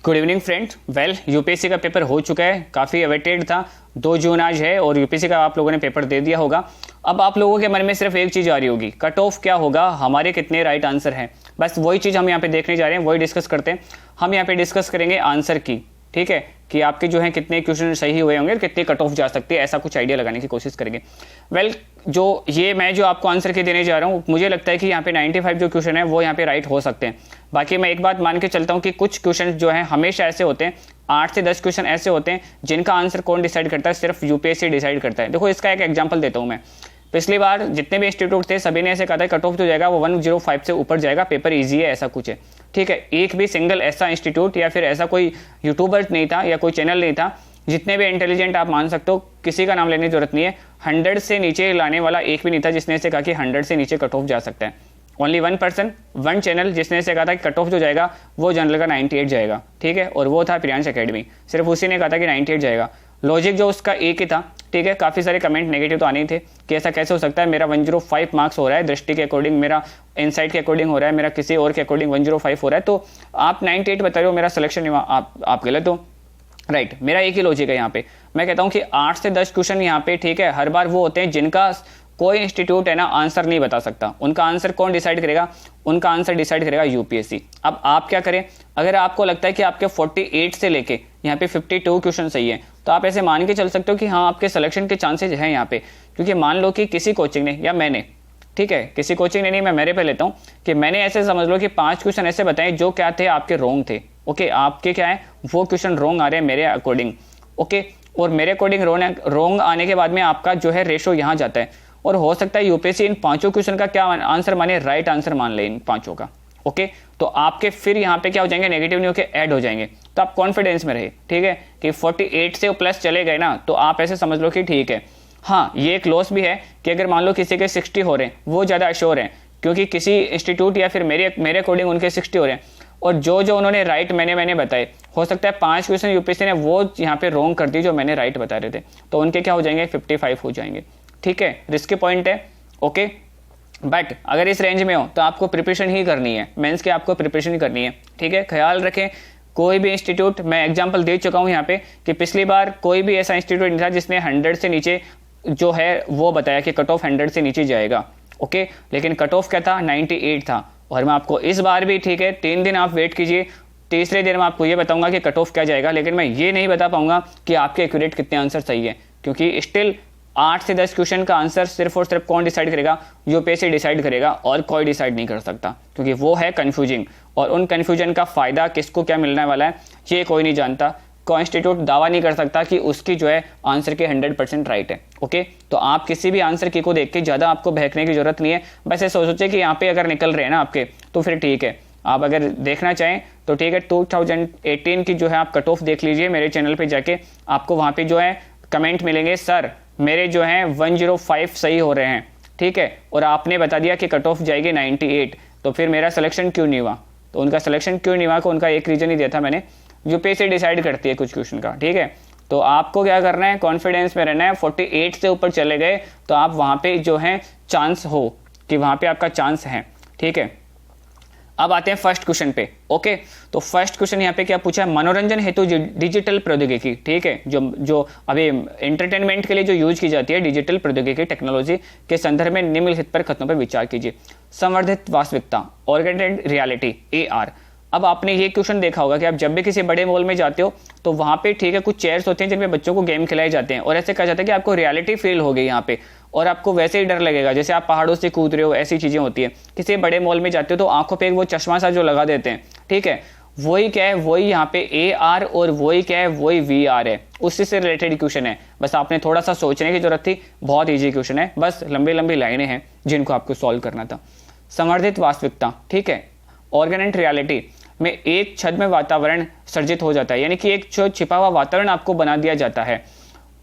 Good evening friends. Well, UPSC का paper हो चुका है, काफ़ी अवेटेड था। 2 जून आज है और यूपीएससी का आप लोगों ने पेपर दे दिया होगा। अब आप लोगों के मन में सिर्फ एक चीज़ आ रही होगी, कट ऑफ क्या होगा, हमारे कितने राइट आंसर हैं। बस वही चीज़ हम यहाँ पे देखने जा रहे हैं, वही डिस्कस करते हैं। हम यहाँ पे डिस्कस करेंगे आंसर की, ठीक है, कि आपके जो है कितने क्वेश्चन सही हुए होंगे और कितने कट ऑफ जा सकते हैं, ऐसा कुछ आइडिया लगाने की कोशिश करेंगे। वेल, मैं जो आपको आंसर की देने जा रहा हूँ, मुझे लगता है कि यहाँ पे 95 जो क्वेश्चन है वो यहाँ पे राइट हो सकते हैं। बाकी मैं एक बात मान के चलता हूँ कि कुछ क्वेश्चन जो है हमेशा ऐसे होते हैं, 8 से 10 क्वेश्चन ऐसे होते हैं जिनका आंसर कौन डिसाइड करता है, सिर्फ यूपीएससी डिसाइड करता है। देखो, इसका एक एग्जाम्पल देता हूँ मैं। पिछली बार जितने भी इंस्टीट्यूट थे सभी ने ऐसे कहा था कट ऑफ जो जाएगा वो 105 से ऊपर जाएगा, पेपर इजी है, ऐसा कुछ है, ठीक है। एक भी सिंगल ऐसा इंस्टीट्यूट या फिर ऐसा कोई यूट्यूबर नहीं था या कोई चैनल नहीं था, जितने भी इंटेलिजेंट आप मान सकते हो, किसी का नाम लेने की जरूरत नहीं है, 100 से नीचे लाने वाला एक भी नहीं था जिसने ऐसे कहा कि 100 से नीचे कट ऑफ जा सकता है। ओनली 1 पर्सन, 1 चैनल जिसने ऐसे कहा था कि कट ऑफ जो जाएगा वो जनरल का 98 जाएगा, ठीक है, और वो था प्रियांश एकेडमी। सिर्फ उसी ने कहा था कि 98 जाएगा। लॉजिक जो उसका एक ही था, ठीक है। काफ़ी सारे कमेंट नेगेटिव तो आने ही थे कि ऐसा कैसे हो सकता है, मेरा 105 मार्क्स हो रहा है, दृष्टि के अकॉर्डिंग, मेरा इनसाइट के अकॉर्डिंग हो रहा है, मेरा किसी और के अकॉर्डिंग 105 हो रहा है, तो आप 98 बता रहे हो, मेरा सिलेक्शन आप गलत हो, राइट। मेरा एक ही लॉजिक है यहाँ पे। मैं कहता हूँ कि 8 से 10 क्वेश्चन यहाँ पे, ठीक है, हर बार वो होते हैं जिनका कोई इंस्टीट्यूट है ना आंसर नहीं बता सकता। उनका आंसर कौन डिसाइड करेगा? उनका आंसर डिसाइड करेगा यूपीएससी। अब आप क्या करें, अगर आपको लगता है कि आपके 48 से लेके यहाँ पे 52 क्वेश्चन सही है, तो आप ऐसे मान के चल सकते हो कि हाँ, आपके सिलेक्शन के चांसेज हैं यहाँ पे। क्योंकि मान लो कि किसी कोचिंग ने या मैंने, ठीक है, किसी कोचिंग ने नहीं, मैं मेरे पे लेता हूँ कि मैंने ऐसे समझ लो कि 5 क्वेश्चन ऐसे बताए जो क्या थे, आपके रॉन्ग थे। ओके, आपके क्या है, वो क्वेश्चन रॉन्ग आ रहे हैं मेरे अकॉर्डिंग। ओके, और मेरे अकॉर्डिंग रॉन्ग आने के बाद में आपका जो है रेशो यहाँ जाता है, और हो सकता है यूपीएससी इन 5 क्वेश्चन का क्या आंसर माने, राइट आंसर मान ले इन 5 का। ओके, तो आपके फिर यहाँ पे क्या हो जाएंगे, नेगेटिव नहीं होके ऐड हो जाएंगे। तो आप कॉन्फिडेंस में रहे, ठीक है, कि 48 से प्लस चले गए ना, तो आप ऐसे समझ लो कि ठीक है। हाँ, ये एक लॉस भी है कि अगर मान लो किसी के 60 हो रहे हैं, वो ज़्यादा अश्योर हैं, क्योंकि किसी इंस्टीट्यूट या फिर मेरे अकॉर्डिंग उनके 60 हो रहे हैं, और जो उन्होंने राइट मैंने बताए, हो सकता है 5 क्वेश्चन यूपीएससी ने वो यहाँ पे रॉन्ग कर दी जो मैंने राइट बता रहे थे, तो उनके क्या हो जाएंगे, 55 हो जाएंगे, ठीक है। रिस्की पॉइंट है, ओके। बट अगर इस रेंज में हो तो आपको प्रिपरेशन ही करनी है, मेंस की आपको प्रिपरेशन ही करनी है, ठीक है। ख्याल रखें, कोई भी इंस्टीट्यूट, मैं एग्जांपल दे चुका हूं यहाँ पे कि पिछली बार कोई भी ऐसा इंस्टीट्यूट नहीं था जिसने 100 से नीचे जो है वो बताया कि कट ऑफ 100 से नीचे जाएगा, ओके। लेकिन कट ऑफ क्या था, 98 था। और मैं आपको इस बार भी, ठीक है, 3 दिन आप वेट कीजिए, तीसरे दिन मैं आपको ये बताऊंगा कि कट ऑफ क्या जाएगा। लेकिन मैं ये नहीं बता पाऊंगा कि आपके एक्यूरेट कितने आंसर सही है, क्योंकि स्टिल 8 से 10 क्वेश्चन का आंसर सिर्फ और सिर्फ कौन डिसाइड करेगा, यूपीएससी डिसाइड करेगा, और कोई डिसाइड नहीं कर सकता, क्योंकि वो है कंफ्यूजिंग। और उन कंफ्यूजन का फायदा किसको क्या मिलने वाला है ये कोई नहीं जानता। कोई इंस्टीट्यूट दावा नहीं कर सकता कि उसकी जो है आंसर के 100% राइट है, ओके। तो आप किसी भी आंसर की को देख के ज़्यादा आपको बहकने की जरूरत नहीं है। बस ये सोचे कि यहाँ पे अगर निकल रहे हैं ना आपके, तो फिर ठीक है। आप अगर देखना चाहें तो ठीक है, 2018 की जो है आप कट ऑफ देख लीजिए मेरे चैनल पे जाके, आपको वहाँ पे जो है कमेंट मिलेंगे, सर मेरे जो हैं 105 सही हो रहे हैं, ठीक है, और आपने बता दिया कि कट ऑफ जाएगी 98, तो फिर मेरा सिलेक्शन क्यों नहीं हुआ? तो उनका सिलेक्शन क्यों नहीं हुआ, को उनका एक रीजन ही दिया था मैंने, यूपीएससी डिसाइड करती है कुछ क्वेश्चन का, ठीक है। तो आपको क्या करना है, कॉन्फिडेंस में रहना है। 48 से ऊपर चले गए तो आप वहाँ पे जो है चांस हो कि वहाँ पे आपका चांस है, ठीक है। अब आते हैं फर्स्ट क्वेश्चन पे, ओके। तो फर्स्ट क्वेश्चन यहाँ पे क्या पूछा है, मनोरंजन हेतु डिजिटल प्रौद्योगिकी, ठीक है, जो अभी एंटरटेनमेंट के लिए जो यूज की जाती है, डिजिटल प्रौद्योगिकी टेक्नोलॉजी के संदर्भ में निम्नलिखित पर कथनों पर विचार कीजिए। संवर्धित वास्तविकता, ऑगमेंटेड रियलिटी, AR। अब आपने ये क्वेश्चन देखा होगा कि आप जब भी किसी बड़े मॉल में जाते हो तो वहाँ पे, ठीक है, कुछ चेयर्स होती हैं जिनमें बच्चों को गेम खिलाए जाते हैं, और ऐसे कहा जाता है कि आपको रियलिटी फील होगी यहाँ पे, और आपको वैसे ही डर लगेगा जैसे आप पहाड़ों से कूद रहे हो, ऐसी चीजें होती है। किसी बड़े मॉल में जाते हो तो आंखों पे वो चश्मा सा जो लगा देते हैं, ठीक है, वही क्या है, वही यहाँ पे AR, और वही क्या है, वही VR है, उसी से रिलेटेड क्वेश्चन है। बस आपने थोड़ा सा सोचने की जरूरत थी, बहुत ईजी क्वेश्चन है, बस लंबी लंबी लाइनें हैं जिनको आपको सॉल्व करना था। संवर्धित वास्तविकता, ठीक है, ऑगमेंटेड रियलिटी में एक छद्म में वातावरण सर्जित हो जाता है, यानी कि एक जो छिपा हुआ वातावरण आपको बना दिया जाता है,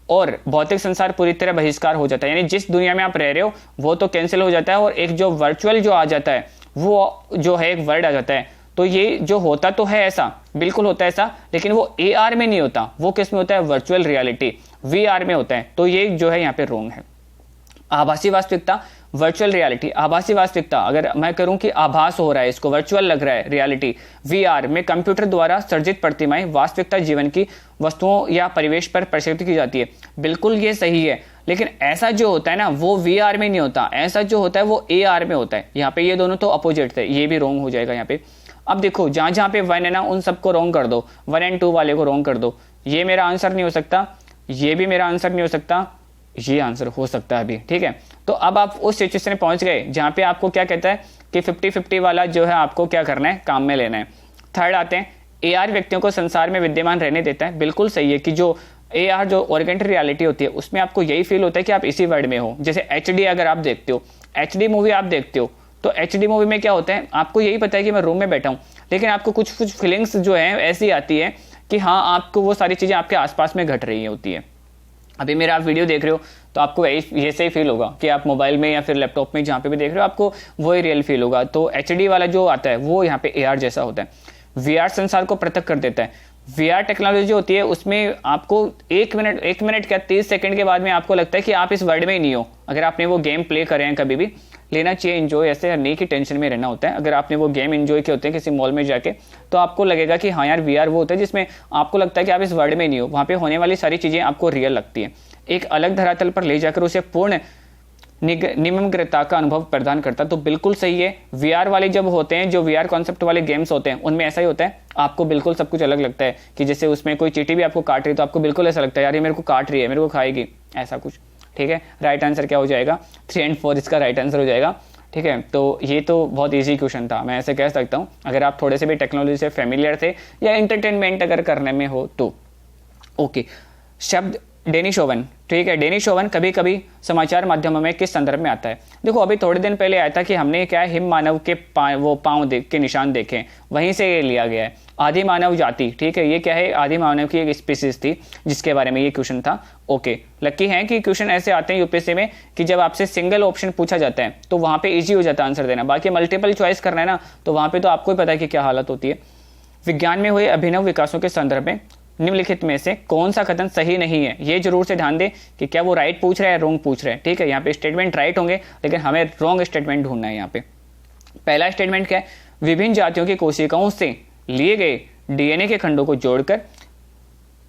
और भौतिक संसार पूरी तरह बहिष्कार हो जाता है, यानी जिस दुनिया में आप रह रहे हो वो तो कैंसिल हो जाता है, और एक जो वर्चुअल जो आ जाता है, वो जो है एक वर्ड आ जाता है। तो ये जो होता तो है ऐसा, बिल्कुल होता है ऐसा, लेकिन वो AR में नहीं होता, वो किस में होता है, वर्चुअल रियलिटी, VR में होता है। तो ये जो है यहाँ पे रॉन्ग है। आभासी वास्तविकता, वर्चुअल रियलिटी, आभासी वास्तविकता, अगर मैं करूं कि आभास हो रहा है, इसको वर्चुअल लग रहा है, रियलिटी। वीआर में कंप्यूटर द्वारा सर्जित प्रतिमाएं वास्तविकता जीवन की वस्तुओं या परिवेश पर प्रक्षेपित की जाती है। बिल्कुल ये सही है, लेकिन ऐसा जो होता है ना वो वीआर में नहीं होता, ऐसा जो होता है वो एआर में होता है। यहाँ पे ये दोनों तो अपोजिट थे, ये भी रॉन्ग हो जाएगा यहाँ पे। अब देखो जहां जहां पे 1 है ना उन सबको रॉन्ग कर दो, 1 और 2 वाले को रॉन्ग कर दो। ये मेरा आंसर नहीं हो सकता, ये भी मेरा आंसर नहीं हो सकता, ये आंसर हो सकता है अभी, ठीक है। तो अब आप उस सिचुएशन में पहुंच गए जहां पे आपको क्या कहता है कि 50-50 वाला जो है आपको क्या करना है, काम में लेना है। थर्ड आते हैं, एआर व्यक्तियों को संसार में विद्यमान रहने देता है। बिल्कुल सही है कि जो एआर जो ऑगमेंटेड रियलिटी होती है उसमें आपको यही फील होता है कि आप इसी वर्ल्ड में हो। जैसे एचडी अगर आप देखते हो, एचडी मूवी आप देखते हो, तो एचडी मूवी में क्या होता है, आपको यही पता है कि मैं रूम में बैठा हूं, लेकिन आपको कुछ कुछ फीलिंग्स जो है ऐसी आती है कि हाँ आपको वो सारी चीजें आपके आसपास में घट रही होती है। अभी मेरा आप वीडियो देख रहे हो तो आपको ये से ही फील होगा कि आप मोबाइल में या फिर लैपटॉप में जहाँ पे भी देख रहे हो आपको वही रियल फील होगा। तो एचडी वाला जो आता है वो यहाँ पे एआर जैसा होता है। वीआर संसार को पृथक कर देता है। वीआर टेक्नोलॉजी होती है उसमें आपको 1 मिनट क्या 30 सेकंड के बाद में आपको लगता है कि आप इस वर्ल्ड में ही नहीं हो। अगर आपने वो गेम प्ले करे हैं कभी भी, लेना चाहिए एंजॉय, ऐसे नहीं कि टेंशन में रहना होता है। अगर आपने वो गेम एंजॉय किए होते हैं किसी मॉल में जाके, तो आपको लगेगा कि हाँ यार वीआर वो होता है जिसमें आपको लगता है कि आप इस वर्ल्ड में नहीं हो, वहाँ पे होने वाली सारी चीज़ें आपको रियल लगती है। एक अलग धरातल पर ले जाकर उसे पूर्ण निमग्नता का अनुभव प्रदान करता। तो बिल्कुल सही है, वीआर वाले जब होते हैं, जो वीआर कॉन्सेप्ट वाले गेम्स होते हैं उनमें ऐसा ही होता है, आपको बिल्कुल सब कुछ अलग लगता है कि जैसे उसमें कोई चींटी भी आपको काट रही है तो आपको बिल्कुल ऐसा लगता है यार ये मेरे को काट रही है, मेरे को खाएगी, ऐसा कुछ, ठीक है। राइट आंसर क्या हो जाएगा, 3 और 4 इसका राइट आंसर हो जाएगा, ठीक है। तो ये तो बहुत ईजी क्वेश्चन था, मैं ऐसे कह सकता हूँ, अगर आप थोड़े से भी टेक्नोलॉजी से फेमिलियर थे या एंटरटेनमेंट अगर करने में हो तो। ओके, शब्द डेनिश ओवन, ठीक है। डेनिश ओवन कभी कभी समाचार माध्यमों में किस संदर्भ में आता है। देखो अभी थोड़े दिन पहले आया था कि हमने क्या हिम मानव के वो पाँव के निशान देखे, वहीं से ये लिया गया है। आदि मानव जाति, ठीक है, ये क्या है, आदि मानव की एक स्पीसीज थी जिसके बारे में ये क्वेश्चन था। ओके, लकी है कि क्वेश्चन ऐसे आते हैं यूपीएससी में कि जब आपसे सिंगल ऑप्शन पूछा जाता है तो वहां पे इजी हो जाता है आंसर देना, बाकी मल्टीपल चॉइस करना है ना तो वहां पे तो आपको ही पता है कि क्या हालत होती है। विज्ञान में हुए अभिनव विकासों के संदर्भ में निम्नलिखित में से कौन सा कथन सही नहीं है। ये जरूर से ध्यान दें कि क्या वो राइट पूछ रहा है, रॉन्ग पूछ रहा है, ठीक है। यहाँ पे स्टेटमेंट राइट होंगे लेकिन हमें रॉन्ग स्टेटमेंट ढूंढना है। यहाँ पे पहला स्टेटमेंट क्या है, विभिन्न जातियों की कोशिकाओं से लिए गए डीएनए के खंडों को जोड़कर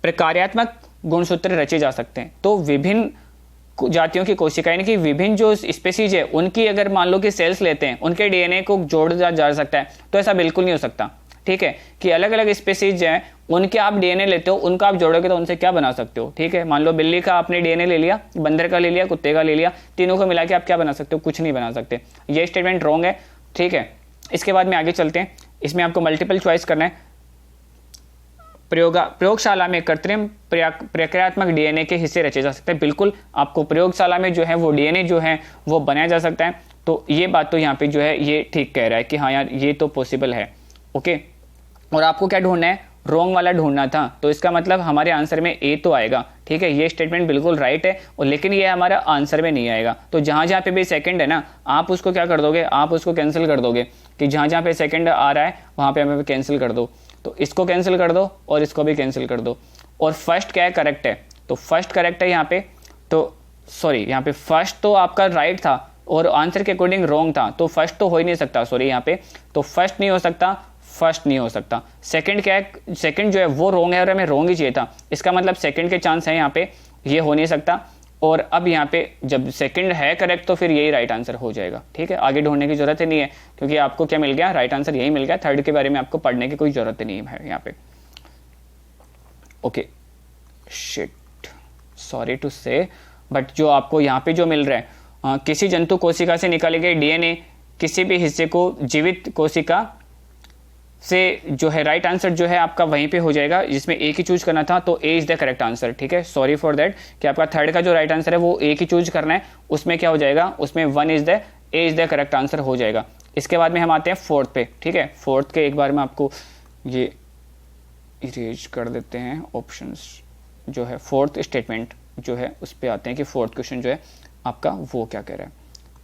प्रकार्यात्मक गुणसूत्र रचे जा सकते हैं। तो विभिन्न जातियों की कोशिका यानी कि विभिन्न जो स्पेसीज है उनकी अगर मान लो कि सेल्स लेते हैं, उनके डीएनए को जोड़ा जा सकता है, तो ऐसा बिल्कुल नहीं हो सकता, ठीक है। कि अलग अलग स्पेसीज हैं उनके आप डीएनए लेते हो, उनका आप जोड़ोगे तो उनसे क्या बना सकते हो, ठीक है। मान लो बिल्ली का आपने डीएनए ले लिया, बंदर का ले लिया, कुत्ते का ले लिया, तीनों को मिला के आप क्या बना सकते हो, कुछ नहीं बना सकते। ये स्टेटमेंट रॉन्ग है, ठीक है। इसके बाद में आगे चलते हैं, इसमें आपको मल्टीपल चॉइस करना है। प्रयोगशाला में कृत्रिम प्रक्रियात्मक डीएनए के हिस्से रचे जा सकते हैं। बिल्कुल आपको प्रयोगशाला में जो है वो डीएनए जो है वो बनाया जा सकता है। तो ये बात तो यहाँ पे जो है ये ठीक कह रहा है कि हाँ यार ये तो पॉसिबल है, ओके। और आपको क्या ढूंढना है, रॉन्ग वाला ढूंढना था, तो इसका मतलब हमारे आंसर में ए तो आएगा, ठीक है। ये स्टेटमेंट बिल्कुल राइट है और लेकिन ये हमारा आंसर में नहीं आएगा। तो जहां जहां पे भी सेकंड है ना, आप उसको क्या कर दोगे, आप उसको कैंसिल कर दोगे कि जहां जहां पे सेकंड आ रहा है वहां पे हमें कैंसिल कर दो। तो इसको कैंसिल कर दो और इसको भी कैंसिल कर दो। और फर्स्ट क्या है, करेक्ट है, तो फर्स्ट करेक्ट है यहाँ पे। तो सॉरी, यहाँ पे फर्स्ट तो आपका राइट था और आंसर के अकॉर्डिंग रॉन्ग था, तो फर्स्ट तो हो ही नहीं सकता, सॉरी यहाँ पे तो फर्स्ट नहीं हो सकता, फर्स्ट नहीं हो सकता। सेकंड क्या है, सेकंड जो है वो रॉन्ग है और हमें रॉन्ग ही चाहिए था, इसका मतलब सेकंड के चांस है यहाँ पे, ये हो नहीं सकता। और अब यहाँ पे जब सेकंड है करेक्ट तो फिर यही राइट आंसर हो जाएगा, ठीक है। आगे ढूंढने की जरूरत ही नहीं है क्योंकि आपको क्या मिल गया, राइट आंसर यही मिल गया। थर्ड के बारे में आपको पढ़ने की कोई जरूरत नहीं है यहाँ पे, ओके। शिट, सॉरी टू से, बट जो आपको यहाँ पे जो मिल रहा है, किसी जंतु कोशिका से निकाले गए डीएनए किसी भी हिस्से को जीवित कोशिका से जो है राइट आंसर जो है आपका वहीं पे हो जाएगा, जिसमें ए की चूज करना था, तो ए इज द करेक्ट आंसर, ठीक है। सॉरी फॉर दैट कि आपका थर्ड का जो राइट आंसर है वो ए की चूज करना है, उसमें क्या हो जाएगा, उसमें ए इज द करेक्ट आंसर हो जाएगा। इसके बाद में हम आते हैं फोर्थ पे, ठीक है। फोर्थ के एक बार में आपको ये इरेज कर देते हैं ऑप्शंस जो है, फोर्थ स्टेटमेंट जो है उस पर आते हैं कि फोर्थ क्वेश्चन जो है आपका वो क्या कह रहा है।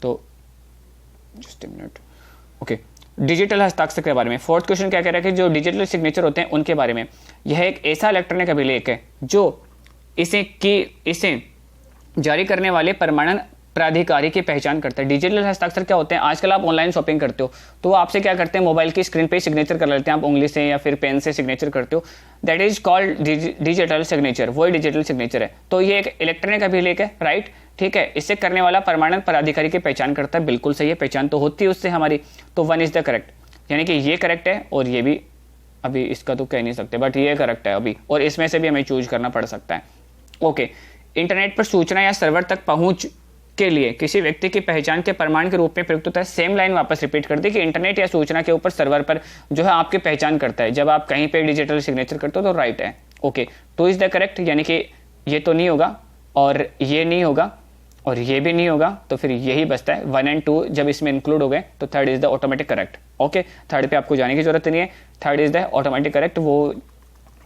तो just a minute, okay. Digital हस्ताक्षर के बारे में फोर्थ क्वेश्चन क्या कह रहा है कि जो डिजिटल सिग्नेचर होते हैं उनके बारे में। यह एक ऐसा इलेक्ट्रॉनिक अभिलेख है जो इसे जारी करने वाले प्रमाणन प्राधिकारी की पहचान करता है। डिजिटल हस्ताक्षर क्या होते हैं, आजकल आप ऑनलाइन शॉपिंग करते हो तो आपसे क्या करते हैं, मोबाइल की स्क्रीन पे सिग्नेचर कर लेते हैं, आप उंगली से या फिर पेन से सिग्नेचर करते हो, that is called digital signature, वही डिजिटल सिग्नेचर है। तो ये एक इलेक्ट्रॉनिक अभिलेख है, राइट, ठीक है। इससे करने वाला प्रमाणन प्राधिकारी की पहचान करता है, बिल्कुल सही है, पहचान तो होती है उससे हमारी, तो 1 इज द करेक्ट, यानी कि ये करेक्ट है और ये भी, अभी इसका तो कह नहीं सकते बट ये करेक्ट है अभी, और इसमें से भी हमें चूज करना पड़ सकता है। ओके, इंटरनेट पर सूचना या सर्वर तक पहुंच के लिए किसी व्यक्ति की पहचान के प्रमाण के रूप में प्रयुक्त होता है। सेम लाइन वापस रिपीट कर दी कि इंटरनेट या सूचना के ऊपर सर्वर पर जो है आपकी पहचान करता है, जब आप कहीं पे डिजिटल सिग्नेचर करते हो तो राइट है। ओके, 2 इज द करेक्ट, यानी कि ये तो नहीं होगा और ये नहीं होगा और ये भी नहीं होगा, तो फिर यही बचता है 1 और 2, जब इसमें इंक्लूड हो गए तो 3rd is the automatic correct. Okay, 3rd पे आपको जाने की जरूरत नहीं है, 3rd is the automatic correct, वो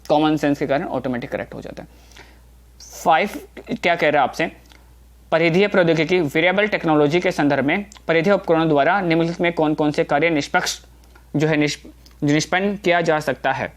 कॉमन सेंस के कारण ऑटोमेटिक करेक्ट हो जाता है। 5 क्या कह रहा है आपसे, परिधीय प्रौद्योगिकी वेरिएबल टेक्नोलॉजी के संदर्भ में परिधीय उपकरणों द्वारा निम्नलिखित में कौन कौन से कार्य निष्पक्ष जो है निष्पन्न किया जा सकता है।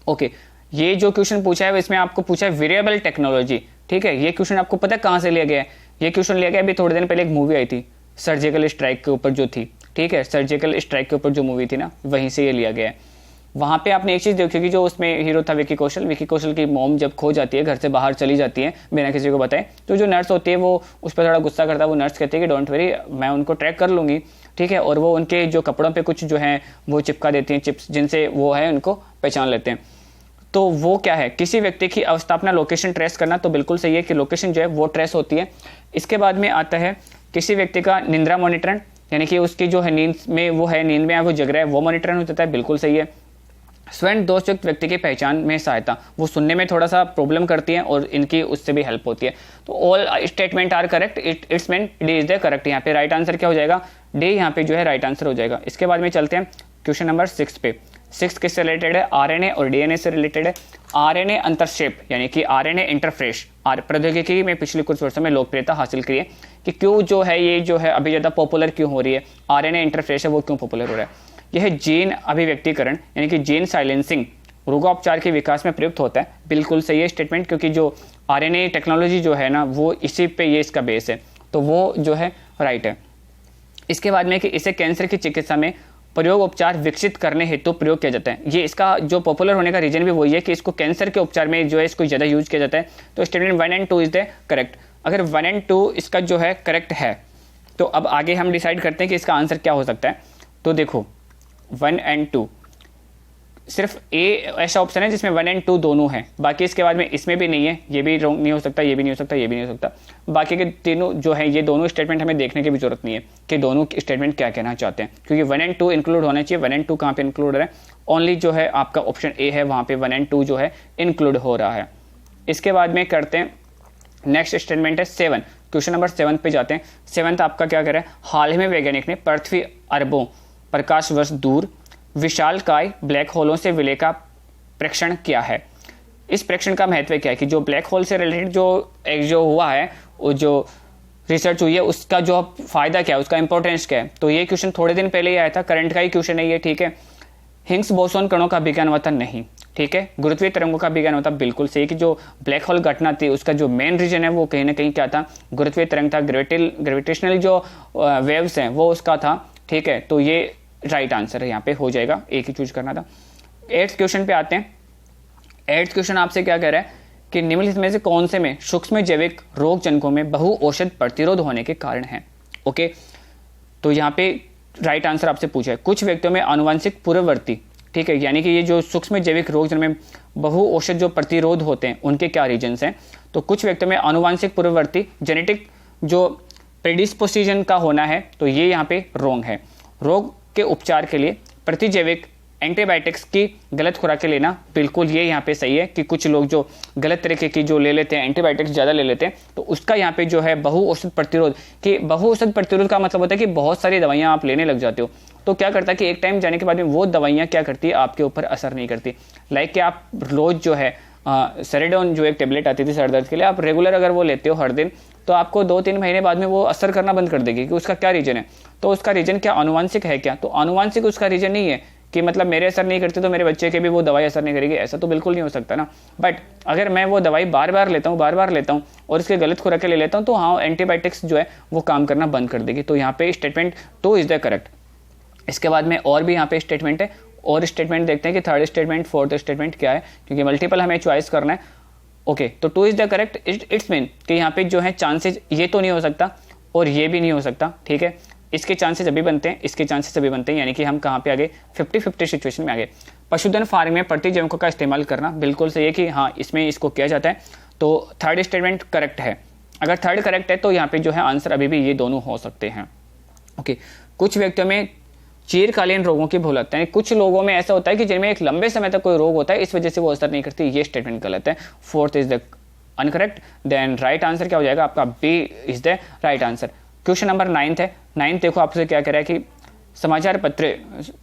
ओके, ये जो क्वेश्चन पूछा है इसमें आपको पूछा है वेरिएबल टेक्नोलॉजी, ठीक है। ये क्वेश्चन आपको पता है कहाँ से लिया गया है, ये क्वेश्चन लिया गया अभी थोड़े दिन पहले एक मूवी आई थी सर्जिकल स्ट्राइक के ऊपर जो थी, ठीक है, सर्जिकल स्ट्राइक के ऊपर जो मूवी थी ना, वहीं से ये लिया गया है। वहाँ पे आपने एक चीज़ देखी कि जो उसमें हीरो था विकी कौशल की मॉम जब खो जाती है, घर से बाहर चली जाती है बिना किसी को बताए, तो जो नर्स होती है वो उस पर थोड़ा गुस्सा करता है, वो नर्स कहती है कि डोंट वरी, मैं उनको ट्रैक कर लूँगी, ठीक है, और वो उनके जो कपड़ों पे कुछ जो है वो चिपका देती हैं चिप्स, जिनसे वो है उनको पहचान लेते हैं। तो वो क्या है, किसी व्यक्ति की अवस्थापना लोकेशन ट्रेस करना, तो बिल्कुल सही है कि लोकेशन जो है वो ट्रेस होती है। इसके बाद में आता है किसी व्यक्ति का निंद्रा मॉनिटरण, यानी कि उसकी जो है नींद में वो है, नींद में वो जग रहा है, वो मॉनिटरण हो जाता है, बिल्कुल सही है। स्वयं दोषयुक्त व्यक्ति की पहचान में सहायता, वो सुनने में थोड़ा सा प्रॉब्लम करती है और इनकी उससे भी हेल्प होती है। तो all statement are correct, it's mean D is the correct. यहाँ पे राइट आंसर क्या हो जाएगा, डी यहाँ पे जो है राइट आंसर हो जाएगा। इसके बाद में चलते हैं क्वेश्चन नंबर 6 पे। 6 किससे रिलेटेड है, आरएनए और डीएनए से रिलेटेड है। आरएनए अंतरक्षेप यानी कि आरएनए इंटरफ्रेश प्रौद्योगिकी में पिछले कुछ वर्षों में लोकप्रियता हासिल की है कि क्यों जो है ये जो है अभी ज़्यादा पॉपुलर क्यों हो रही है, आरएनए इंटरफ्रेश है वो क्यों पॉपुलर हो रहा है। यह जीन अभिव्यक्तिकरण यानी कि जीन साइलेंसिंग रोगोपचार के विकास में प्रयुक्त होता है, बिल्कुल सही है स्टेटमेंट, क्योंकि जो आरएनए टेक्नोलॉजी जो है ना वो इसी पे ये इसका बेस है, तो वो जो है राइट है। इसके बाद में कि इसे कैंसर की चिकित्सा में प्रयोग उपचार विकसित करने हेतु प्रयोग किया जाता है। ये इसका जो पॉपुलर होने का रीजन भी वही है कि इसको कैंसर के उपचार में जो है इसको ज़्यादा यूज किया जाता है। तो स्टेटमेंट 1 और 2 इज द करेक्ट। अगर 1 और 2 इसका जो है करेक्ट है तो अब आगे हम डिसाइड करते हैं कि इसका आंसर क्या हो सकता है। तो देखो 1 और 2, सिर्फ ए ऐसा ऑप्शन है जिसमें 1 और 2 दोनों हैं, बाकी इसके बाद में इसमें भी नहीं है, ये भी रॉन्ग नहीं हो सकता, ये भी नहीं हो सकता, ये भी नहीं हो सकता। बाकी के तीनों जो है ये दोनों स्टेटमेंट हमें देखने की भी जरूरत नहीं है कि दोनों स्टेटमेंट क्या कहना चाहते हैं, क्योंकि 1 और 2 इंक्लूड होना चाहिए। 1 और 2 कहाँ पे इंक्लूड हो रहा है, ओनली जो है आपका ऑप्शन ए है वहाँ पे 1 और 2 जो है इंक्लूड हो रहा है। इसके बाद में करते हैं नेक्स्ट स्टेटमेंट है 7, क्वेश्चन नंबर 7 पे जाते हैं। 7th आपका क्या कर रहा है, हाल ही में वैज्ञानिक ने पृथ्वी अरबों प्रकाश वर्ष दूर विशालकाय ब्लैक होलों से विलय का प्रेक्षण किया है। इस प्रेक्षण का महत्व क्या है कि जो ब्लैक होल से रिलेटेड जो हुआ है, वो जो रिसर्च हुई है उसका जो फायदा क्या है, उसका इंपॉर्टेंस क्या है। तो ये क्वेश्चन थोड़े दिन पहले ही आया था, करंट का ही क्वेश्चन है ये, ठीक है। हिग्स बोसोन कणों का विज्ञान होता नहीं, ठीक है। गुरुत्वीय तरंगों का विज्ञान होता बिल्कुल सही कि जो ब्लैक होल घटना थी उसका जो मेन रीजन है वो कहीं ना कहीं क्या था, गुरुत्वीय तरंग था, ग्रेविटेशनल जो वेव्स हैं वो उसका था, ठीक है। तो ये राइट आंसर है, यहाँ पे हो जाएगा, एक ही चूज करना था। 8th क्वेश्चन पे आते हैं। 8th क्वेश्चन आपसे क्या कह रहा है कि निम्नलिखित में से कौन से में सूक्ष्म जैविक रोग जनकों में बहु औषध प्रतिरोध होने के कारण है। ओके, तो यहाँ पे राइट आंसर आपसे पूछा है कुछ व्यक्तियों में आनुवंशिक पूर्ववर्ती, ठीक है, यानी कि ये जो सूक्ष्म जैविक रोग जिनमें बहु औषध जो प्रतिरोध होते हैं उनके क्या रीजन्स हैं। तो कुछ व्यक्तियों में आनुवंशिक पूर्ववर्ती जेनेटिक जो प्रेडिस्पोजिशन का होना है, तो ये यहाँ पे रॉन्ग है। रोग के उपचार के लिए प्रतिजैविक एंटीबायोटिक्स की गलत खुराकें लेना, बिल्कुल ये यहाँ पे सही है कि कुछ लोग जो गलत तरीके की जो ले लेते हैं, एंटीबायोटिक्स ज़्यादा ले लेते हैं, तो उसका यहाँ पे जो है बहु औषध प्रतिरोध, कि बहु औषध प्रतिरोध का मतलब होता है कि बहुत सारी दवाइयाँ आप लेने लग जाते हो, तो क्या करता है कि एक टाइम जाने के बाद में वो दवाइयाँ क्या करती है, आपके ऊपर असर नहीं करती। लाइक कि आप रोज़ जो है सेरेडोन जो एक टेबलेट आती थी सर दर्द के लिए, आप रेगुलर अगर वो लेते हो हर दिन, तो आपको 2-3 महीने बाद में वो असर करना बंद कर देगी। कि उसका क्या रीजन है, तो उसका रीजन क्या आनुवांशिक है क्या, तो आनुवांशिक उसका रीजन नहीं है, कि मतलब मेरे असर नहीं करती तो मेरे बच्चे के भी वो दवाई असर नहीं करेगी, ऐसा तो बिल्कुल नहीं हो सकता ना। बट अगर मैं वो दवाई बार बार लेता हूँ और इसके गलत खुराकें ले लेता हूँ, तो हाँ एंटीबायोटिक्स जो है वो काम करना बंद कर देगी। तो यहाँ पे स्टेटमेंट 2 इज द करेक्ट। इसके बाद में और भी यहाँ पे स्टेटमेंट है, और स्टेटमेंट देखते हैं कि थर्ड स्टेटमेंट फोर्थ स्टेटमेंट क्या है, क्योंकि मल्टीपल हमें चॉइस करना है। ओके, तो 2 is the correct. It's mean कि यहाँ पे जो है चांसेस ये तो नहीं हो सकता और ये भी नहीं हो सकता, ठीक है। इसके चांसेस अभी बनते हैं, इसके चांसेस अभी बनते हैं, यानी कि हम कहाँ पे आगे 50-50 सिचुएशन में आगे। पशुधन फार्म में प्रतिजैविकों का इस्तेमाल करना बिल्कुल सही है कि हाँ इसमें इसको किया जाता है। तो थर्ड स्टेटमेंट करेक्ट है। अगर थर्ड करेक्ट है तो यहाँ पे जो है आंसर अभी भी ये दोनों हो सकते हैं। ओके, कुछ व्यक्तियों में चीरकालीन रोगों की भूल होता है, कुछ लोगों में ऐसा होता है कि जिनमें एक लंबे समय तक कोई रोग होता है, इस वजह से वो असर नहीं करती। ये स्टेटमेंट गलत है। Fourth is the uncorrect. Then right answer क्या हो जाएगा आपका? B is the right answer. Question number 9 है। 9 देखो आपसे क्या कह रहा है कि समाचार पत्र,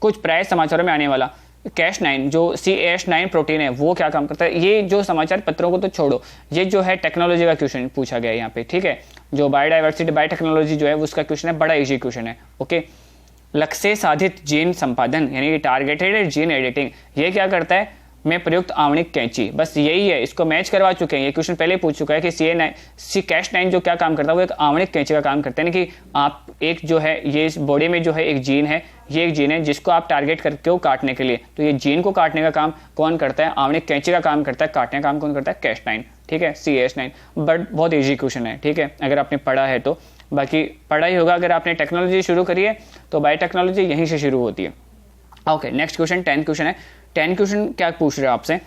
कुछ प्राय समाचारों में आने वाला Cas9 जो CAS9 प्रोटीन है वो क्या काम करता है। ये जो समाचार पत्रों को तो छोड़ो, ये जो है टेक्नोलॉजी का क्वेश्चन पूछा गया है यहाँ पे, ठीक है। जो बायोडाइवर्सिटी बायोटेक्नोलॉजी जो है उसका क्वेश्चन है, बड़ा इजी क्वेश्चन है। ओके, लक्ष्य साधित जीन संपादन यानी कि टारगेटेड जीन एडिटिंग, ये क्या करता है? में प्रयुक्त आणविक कैंची, बस यही है। इसको मैच करवा चुके हैं, ये क्वेश्चन पहले पूछ चुका है कि Cas9 जो क्या काम करता है वो एक आणविक कैंची का काम करते हैं। कि आप एक जो है ये बॉडी में जो है एक जीन है, ये एक जीन है जिसको आप टारगेट करके हो काटने के लिए, तो ये जीन को काटने का काम कौन करता है? आणविक कैंची का काम करता है। काटने का काम कौन करता है? Cas9, ठीक है, CAS9। बट बहुत ईजी क्वेश्चन है, ठीक है, अगर आपने पढ़ा है तो। बाकी पढ़ा ही होगा। अगर आपने टेक्नोलॉजी शुरू करी है तो बायोटेक्नोलॉजी यहीं से शुरू होती है। ओके, नेक्स्ट क्वेश्चन 10 क्वेश्चन है। 10 क्वेश्चन क्या पूछ रहे हो आपसे?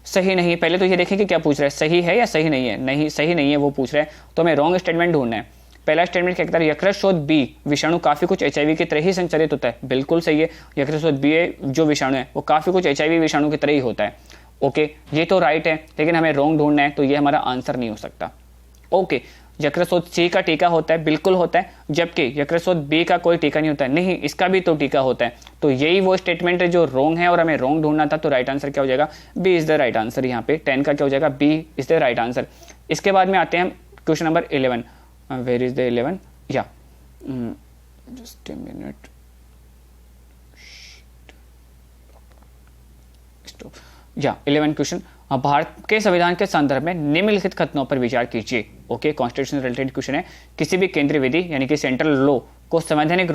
सही नहीं, पहले तो ये देखें कि क्या पूछ रहा है, सही है या सही नहीं है। नहीं, सही नहीं है वो पूछ रहा है, तो हमें रॉन्ग स्टेटमेंट ढूंढना है। पहला स्टेटमेंट क्या कहता है? यकृतशोथ बी विषाणु काफी कुछ HIV की तरह ही संचारित होता है। बिल्कुल सही है। यकृतशोथ बी जो विषाणु है वो काफी कुछ HIV विषाणु की तरह ही होता है। ओके, ये तो राइट है, लेकिन हमें रॉन्ग ढूंढना है, तो ये हमारा आंसर नहीं हो सकता। ओके, यकृतशोथ C का टीका होता है, बिल्कुल होता है, जबकि यकृतशोथ B का कोई टीका नहीं होता है। नहीं, इसका भी तो टीका होता है। तो यही वो स्टेटमेंट है जो रॉन्ग है और हमें रॉन्ग ढूंढना था। तो राइट आंसर क्या हो जाएगा? B is the right answer. यहाँ पे 10 का क्या हो जाएगा? B is the right answer. इसके बाद में आते हैं question number 11। Where is the 11? या जस्ट ए मिनट, या 11 क्वेश्चन। भारत के संविधान के संदर्भ में निम्नलिखित कथनों पर विचार कीजिए। ओके, कॉन्स्टिट्यूशन रिलेटेड क्वेश्चन है। किसी भी केंद्रीय विधि यानी कि सेंट्रल लॉ को संवैधानिक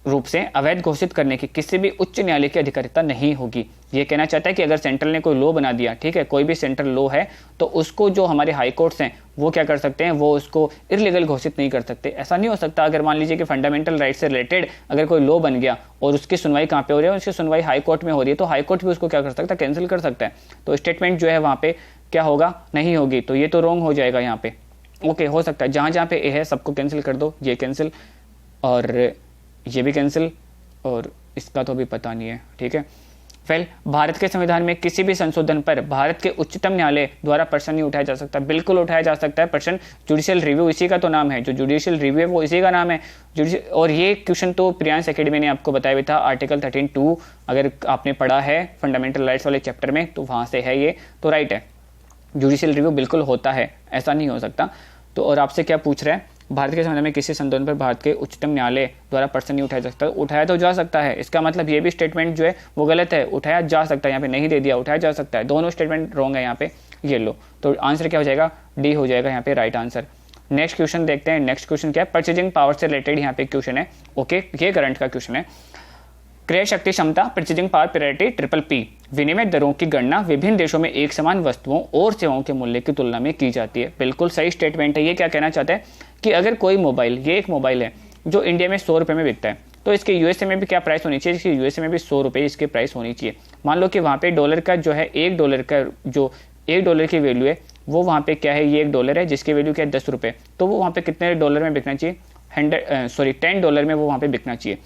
रूप से अवैध घोषित करने की किसी भी उच्च न्यायालय की अधिकारिता नहीं होगी। ये कहना चाहता है कि अगर सेंट्रल ने कोई लॉ बना दिया, ठीक है, कोई भी सेंट्रल लॉ है, तो उसको जो हमारे हाई कोर्ट्स हैं वो क्या कर सकते हैं? वो उसको इलीगल घोषित नहीं कर सकते। ऐसा नहीं हो सकता। अगर मान लीजिए कि फंडामेंटल राइट से रिलेटेड अगर कोई लॉ बन गया और उसकी सुनवाई कहाँ पे हो रही है? उसकी सुनवाई हाई कोर्ट में हो रही है, तो हाई कोर्ट भी उसको क्या कर सकता है? कैंसिल कर सकता है। तो स्टेटमेंट जो है वहाँ पे क्या होगा? नहीं होगी। तो ये तो रॉन्ग हो जाएगा यहाँ पे। ओके, हो सकता है जहाँ जहाँ पे ए है सबको कैंसिल कर दो, ये कैंसिल और ये भी कैंसिल, और इसका तो भी पता नहीं है, ठीक है। वेल, भारत के संविधान में किसी भी संशोधन पर भारत के उच्चतम न्यायालय द्वारा प्रश्न नहीं उठाया जा सकता। बिल्कुल उठाया जा सकता है प्रश्न। जुडिशियल रिव्यू इसी का तो नाम है, जो जुडिशियल रिव्यू है वो इसी का नाम है। और ये क्वेश्चन तो प्रियांश एकेडमी ने आपको बताया भी था, आर्टिकल 13(2) अगर आपने पढ़ा है फंडामेंटल राइट्स वाले चैप्टर में तो वहाँ से है ये, तो राइट है, जुडिशियल रिव्यू बिल्कुल होता है, ऐसा नहीं हो सकता। तो और आपसे क्या पूछ रहा है? भारत के संविधान में किसी संशोधन पर भारत के उच्चतम न्यायालय द्वारा प्रश्न नहीं उठाया जा सकता। उठाया तो जा सकता है, इसका मतलब ये भी स्टेटमेंट जो है वो गलत है। उठाया जा सकता है, यहाँ पे नहीं दे दिया, उठाया जा सकता है, दोनों स्टेटमेंट रॉन्ग है यहाँ पे। ये लो, तो आंसर क्या हो जाएगा? डी हो जाएगा यहाँ पे राइट आंसर। नेक्स्ट क्वेश्चन देखते हैं। नेक्स्ट क्वेश्चन क्या है? परचेजिंग पावर से रिलेटेड यहाँ पे क्वेश्चन है। ओके, ये करंट का क्वेश्चन है। क्रय शक्ति क्षमता परचेजिंग पावर पैरिटी PPP विनिमय दरों की गणना विभिन्न देशों में एक समान वस्तुओं और सेवाओं के मूल्य की तुलना में की जाती है। बिल्कुल सही स्टेटमेंट है। ये क्या कहना चाहते हैं कि अगर कोई मोबाइल, ये एक मोबाइल है जो इंडिया में 100 रुपये में बिकता है, तो इसके यूएसए में भी क्या प्राइस होनी चाहिए? इसकी यूएसए में भी 100 रुपये इसकी प्राइस होनी चाहिए। मान लो कि वहाँ पे डॉलर का जो है $1 का जो $1 की वैल्यू है वो वहाँ पे क्या है? ये $1 है जिसकी वैल्यू क्या है? 10 रुपये। तो वो वहाँ पे कितने डॉलर में बिकना चाहिए? $10 में वो वहाँ पे बिकना चाहिए।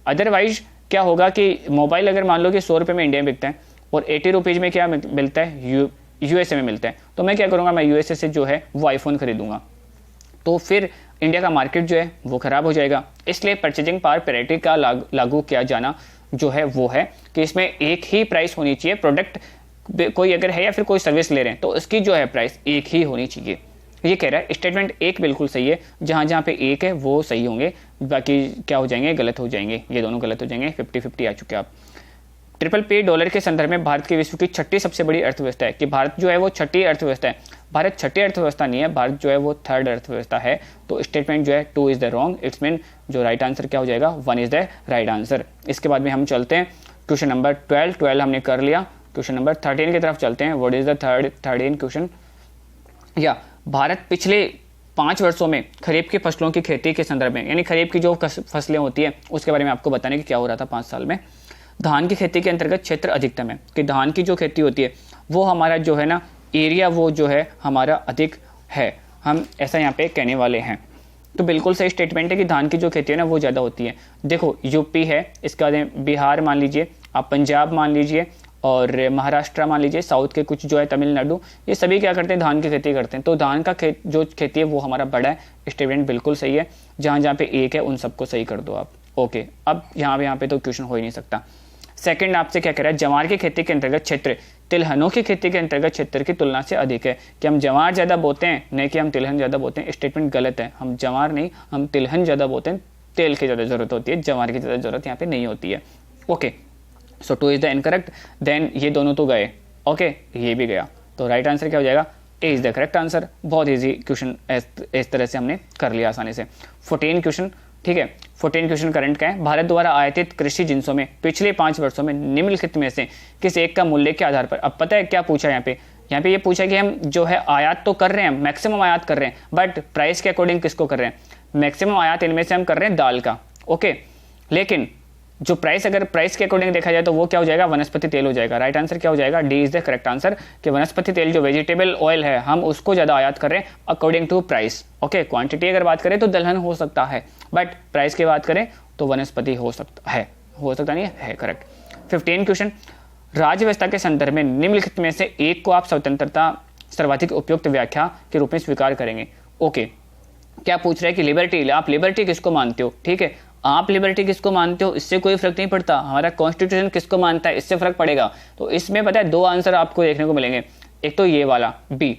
अदरवाइज क्या होगा कि मोबाइल अगर मान लो कि 100 रुपये में इंडिया में बिकता है और 80 रुपीज़ में क्या मिलता है? यूएसए में मिलता है, तो मैं क्या करूँगा? मैं यूएसए से जो है वो आईफोन खरीदूंगा, तो फिर इंडिया का मार्केट जो है वो खराब हो जाएगा। इसलिए परचेजिंग पावर पैरिटी का लागू किया जाना जो है वो है कि इसमें एक ही प्राइस होनी चाहिए। प्रोडक्ट कोई अगर है या फिर कोई सर्विस ले रहे हैं तो उसकी जो है प्राइस एक ही होनी चाहिए। ये कह रहा है। स्टेटमेंट 1 बिल्कुल सही है, जहां जहां पे 1 है वो सही होंगे, बाकी क्या हो जाएंगे, गलत हो जाएंगे, ये दोनों गलत हो जाएंगे। 50-50 आ चुके आप। PPP के संदर्भ में भारत की विश्व की छठी सबसे बड़ी अर्थव्यवस्था है, कि भारत जो है वो छठी अर्थव्यवस्था है। भारत छठी अर्थव्यवस्था नहीं है, भारत जो है वो थर्ड अर्थव्यवस्था है। तो स्टेटमेंट जो है 2 is the wrong, it's mean जो राइट आंसर क्या हो जाएगा, 1 इज द राइट आंसर। इसके बाद में हम चलते हैं क्वेश्चन नंबर 12 हमने कर लिया। क्वेश्चन नंबर 13 की तरफ चलते हैं। What is the third question. या भारत पिछले 5 वर्षों में खरीफ की फसलों की खेती के संदर्भ में, यानी खरीफ की जो फसलें होती है उसके बारे में आपको बताने की क्या हो रहा था 5 साल में। धान की खेती के अंतर्गत क्षेत्र अधिकतम है, कि धान की जो खेती होती है वो हमारा जो है ना एरिया वो जो है हमारा अधिक है, हम ऐसा यहाँ पे कहने वाले हैं। तो बिल्कुल सही स्टेटमेंट है कि धान की जो खेती है ना वो ज़्यादा होती है। देखो यूपी है, इसके बाद बिहार मान लीजिए, आप पंजाब मान लीजिए, और महाराष्ट्र मान लीजिए, साउथ के कुछ जो है तमिलनाडु, ये सभी क्या करते हैं, धान की खेती करते हैं। तो धान का जो खेती है वो हमारा बड़ा है। स्टेटमेंट बिल्कुल सही है। जहाँ जहाँ पे एक है उन सबको सही कर दो आप। ओके, अब यहाँ पे तो क्वेश्चन हो ही नहीं सकता। सेकंड आपसे क्या कह रहा है, जवार की खेती के अंतर्गत क्षेत्र तिलहनों की खेती के अंतर्गत क्षेत्र की तुलना से अधिक है, कि हम जवार ज़्यादा बोते हैं, नहीं कि हम तिलहन ज़्यादा बोते हैं। स्टेटमेंट गलत है, हम जवार नहीं, हम तिलहन ज़्यादा बोते हैं। तेल की ज़्यादा जरूरत होती है, जवार की ज़्यादा जरूरत यहाँ पे नहीं होती है। Okay, so 2 is the incorrect. Then ये दोनों तो गए, ओके ये भी गया। तो राइट आंसर क्या हो जाएगा, A is the correct answer. बहुत ईजी क्वेश्चन इस तरह से हमने कर लिया आसानी से। 14 क्वेश्चन, ठीक है। 14 क्वेश्चन करंट का है। भारत द्वारा आयातित कृषि जिनसों में पिछले 5 वर्षों में निम्नलिखित में से किस एक का मूल्य के आधार पर। अब पता है क्या पूछा यहाँ पे ये पूछा कि हम जो है आयात तो कर रहे हैं, मैक्सिमम आयात कर रहे हैं, बट प्राइस के अकॉर्डिंग किसको कर रहे हैं। मैक्सिमम आयात इनमें से हम कर रहे हैं दाल का, ओके, लेकिन जो प्राइस, अगर प्राइस के अकॉर्डिंग देखा जाए तो वो क्या हो जाएगा, वनस्पति तेल हो जाएगा। राइट आंसर क्या हो जाएगा, D is the correct answer, कि वनस्पति तेल जो वेजिटेबल ऑयल है हम उसको ज्यादा आयात कर रहे हैं according to price. Okay, quantity अगर बात करें तो दलहन हो सकता है, बट प्राइस की बात करें तो वनस्पति हो सकता नहीं है करेक्ट। 15 क्वेश्चन, राज्य व्यवस्था के संदर्भ में निम्नलिखित में से एक को आप स्वतंत्रता सर्वाधिक उपयुक्त व्याख्या के रूप में स्वीकार करेंगे। ओके, क्या पूछ रहे हैं कि लिबर्टी, आप लिबर्टी किसको मानते हो, ठीक है, आप लिबर्टी किसको मानते हो इससे कोई फर्क नहीं पड़ता, हमारा कॉन्स्टिट्यूशन किसको मानता है इससे फर्क पड़ेगा। तो इसमें पता है 2 आंसर आपको देखने को मिलेंगे। एक तो ये वाला बी,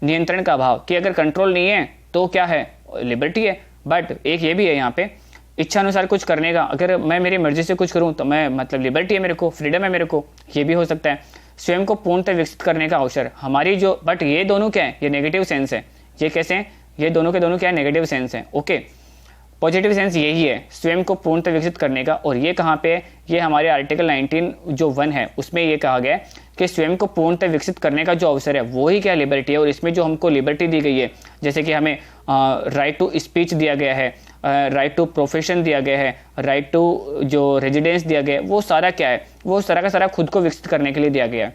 नियंत्रण का अभाव, कि अगर कंट्रोल नहीं है तो क्या है, लिबर्टी है। बट एक ये भी है यहाँ पे, इच्छा अनुसार कुछ करने का, अगर मैं मेरी मर्जी से कुछ करूँ तो मैं मतलब लिबर्टी है मेरे को, फ्रीडम है मेरे को, ये भी हो सकता है। स्वयं को पूर्णतः विकसित करने का अवसर हमारी जो, बट ये दोनों क्या है, ये नेगेटिव सेंस है। ये कैसे हैं, ये दोनों के दोनों क्या है, नेगेटिव सेंस है। ओके, पॉजिटिव सेंस यही है, स्वयं को पूर्णतः विकसित करने का। और ये कहाँ पे है, ये हमारे आर्टिकल 19 जो 1 है उसमें ये कहा गया है कि स्वयं को पूर्णतः विकसित करने का जो अवसर है वो ही क्या लिबर्टी है। और इसमें जो हमको लिबर्टी दी गई है, जैसे कि हमें राइट टू स्पीच दिया गया है, राइट टू प्रोफेशन दिया गया है, राइट टू जो रेजिडेंस दिया गया है, वो सारा क्या है, वो सारा का सारा खुद को विकसित करने के लिए दिया गया है।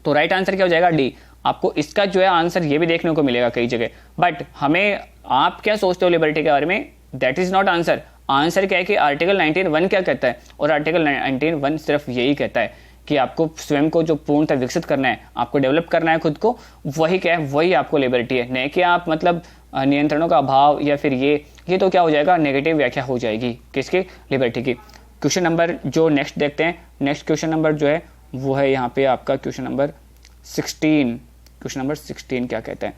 तो राइट आंसर क्या हो जाएगा, डी। आपको इसका जो है आंसर ये भी देखने को मिलेगा कई जगह, बट हमें, आप क्या सोचते हो लिबर्टी के बारे में, that is not answer. Answer क्या है कि आर्टिकल 19(1) क्या कहता है, और आर्टिकल 19(1) सिर्फ यही कहता है कि आपको स्वयं को जो पूर्णतः विकसित करना है, आपको डेवलप करना है खुद को, वही क्या है, वही आपको लिबर्टी है। नहीं कि आप मतलब नियंत्रणों का अभाव या फिर ये तो क्या हो जाएगा, नेगेटिव व्याख्या हो जाएगी किसकी, लिबर्टी की। क्वेश्चन नंबर जो नेक्स्ट देखते हैं, नेक्स्ट क्वेश्चन नंबर जो है वो है यहाँ पे आपका क्वेश्चन नंबर 16। क्वेश्चन नंबर 16 क्या कहता है,